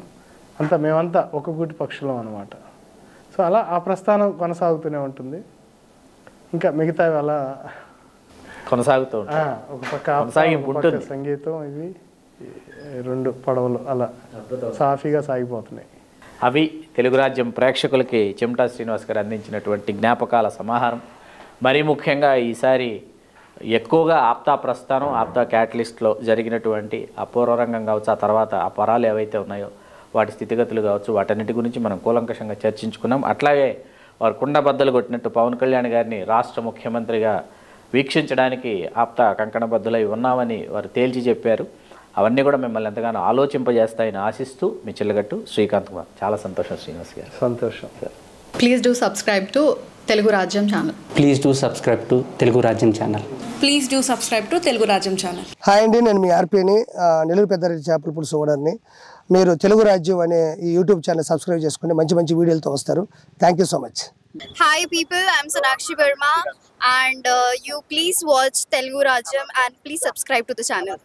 మేమంతా ఒక గూటి పక్షులం అనమాట. సో అలా ఆ ప్రస్థానం కొనసాగుతూనే ఉంటుంది. ఇంకా మిగతావి అలా కొనసాగుతూ ఒక పక్క సంగీతం, ఇవి 2 పడవలు అలా సాఫీగా సాగిపోతున్నాయి. అవి తెలుగు రాజ్యం ప్రేక్షకులకి చెమటా శ్రీనివాస్ గారు అందించినటువంటి జ్ఞాపకాల సమాహారం. మరీ ముఖ్యంగా ఈసారి ఎక్కువగా ఆప్తా ప్రస్థానం, ఆప్తా క్యాటలిస్ట్లో జరిగినటువంటి అపూర్వరంగం కావచ్చు, ఆ తర్వాత ఆ పరాలు ఏవైతే ఉన్నాయో వాటి స్థితిగతులు కావచ్చు, వాటన్నిటి గురించి మనం కూలంకషంగా చర్చించుకున్నాం. అట్లాగే వారు కుండబద్దలు కొట్టినట్టు పవన్ కళ్యాణ్ గారిని రాష్ట్ర ముఖ్యమంత్రిగా వీక్షించడానికి ఆప్తా కంకణబద్దులై ఉన్నామని వారు తేల్చి చెప్పారు. అవన్నీ కూడా మిమ్మల్ని ఎంతగానో ఆలోచింపజేస్తాయని ఆశిస్తూ మీ చెల్లగట్టు శ్రీకాంత్ కుమార్. చాలా సంతోషం శ్రీనివాస్ గారు. సంతోషం sir. Please do subscribe to Telugu Rajyam channel. Please do subscribe to Telugu Rajyam channel. Please do subscribe to Telugu Rajyam channel. Hi అండి, నేను మీ ఆర్పీని, నెల్లూరు పెద్దారెడ్డి చేపల పులుసు ఓనర్ని. మీరు తెలుగు రాజ్యం అనే ఈ యూట్యూబ్ ఛానల్ సబ్స్క్రైబ్ చేసుకుని మంచి వీడియోలతో వస్తారు. Thank you so much. Hi people, I'm Sonakshi Verma and you please watch Telugu Rajyam and please subscribe to the channel.